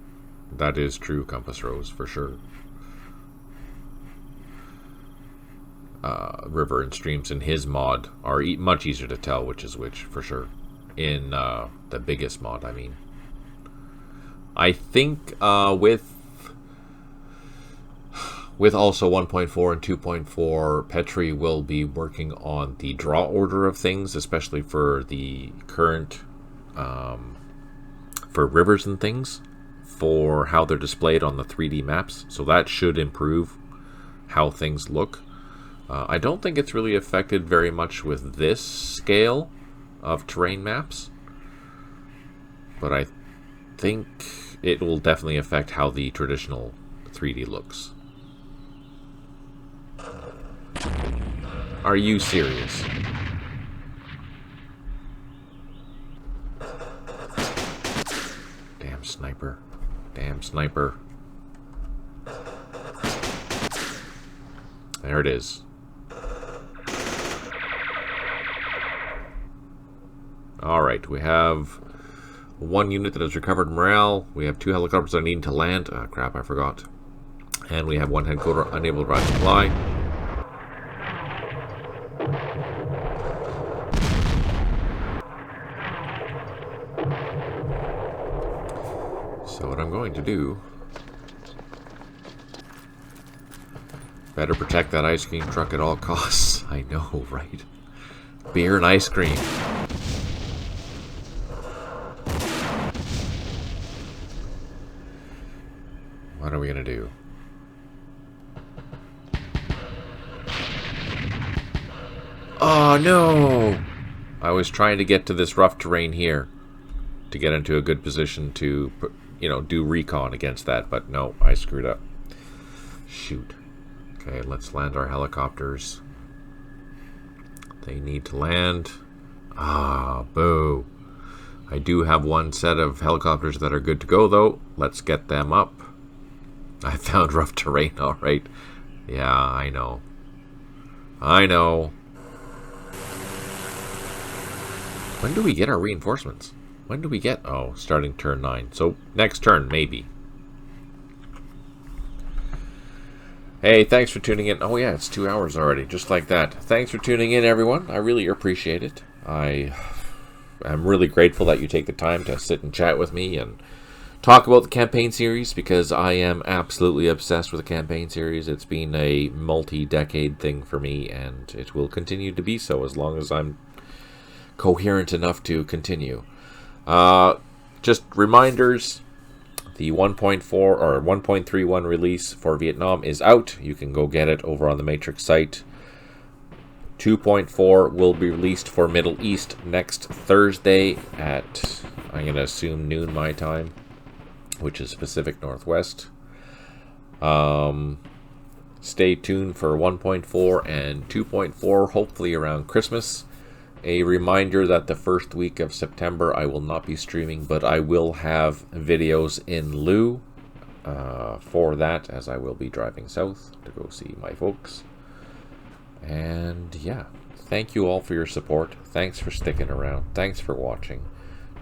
That is true, Compass Rose, for sure. River and streams in his mod are much easier to tell which is which, for sure. In the biggest mod, I mean. I think with also 1.4 and 2.4, Petrie will be working on the draw order of things, especially for the current for rivers and things, for how they're displayed on the 3D maps. So that should improve how things look. I don't think it's really affected very much with this scale of terrain maps, but I think it will definitely affect how the traditional 3D looks. Are you serious? Damn sniper. Damn sniper. There it is. Alright, we have one unit that has recovered morale. We have 2 helicopters that are needing to land. Ah, crap, I forgot. And we have 1 headquarter unable to provide supply. So what I'm going to do... better protect that ice cream truck at all costs. I know, right? Beer and ice cream. What are we gonna do? Oh no! I was trying to get to this rough terrain here to get into a good position to, you know, do recon against that, but no, I screwed up. Shoot. Okay, let's land our helicopters. They need to land. Ah, boo. I do have 1 set of helicopters that are good to go, though. Let's get them up. I found rough terrain, alright. Yeah, I know. I know. When do we get our reinforcements? When do we get... oh, starting turn 9. So, next turn, maybe. Hey, thanks for tuning in. Oh yeah, it's 2 hours already, just like that. Thanks for tuning in, everyone. I really appreciate it. I'm really grateful that you take the time to sit and chat with me and talk about the campaign series, because I am absolutely obsessed with the campaign series. It's been a multi-decade thing for me, and it will continue to be so as long as I'm coherent enough to continue. Just reminders, the 1.4 or 1.31 release for Vietnam is out. You can go get it over on the Matrix site. 2.4 will be released for Middle East next Thursday at, I'm going to assume, noon my time, which is Pacific Northwest. Stay tuned for 1.4 and 2.4, hopefully around Christmas. A reminder that the first week of September I will not be streaming, but I will have videos in lieu for that, as I will be driving south to go see my folks. And yeah, thank you all for your support. Thanks for sticking around. Thanks for watching.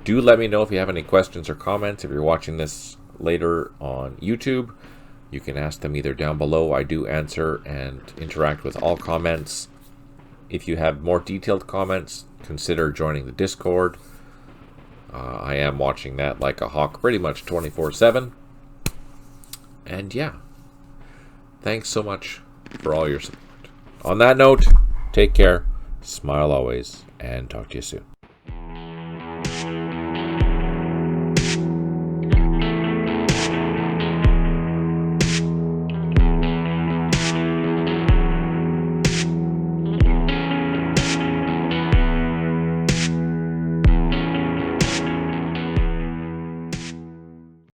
Do let me know if you have any questions or comments. If you're watching this later on YouTube, you can ask them either down below. I do answer and interact with all comments. If you have more detailed comments, consider joining the Discord. I am watching that like a hawk pretty much 24/7. And yeah, thanks so much for all your support. On that note, take care, smile always, and talk to you soon.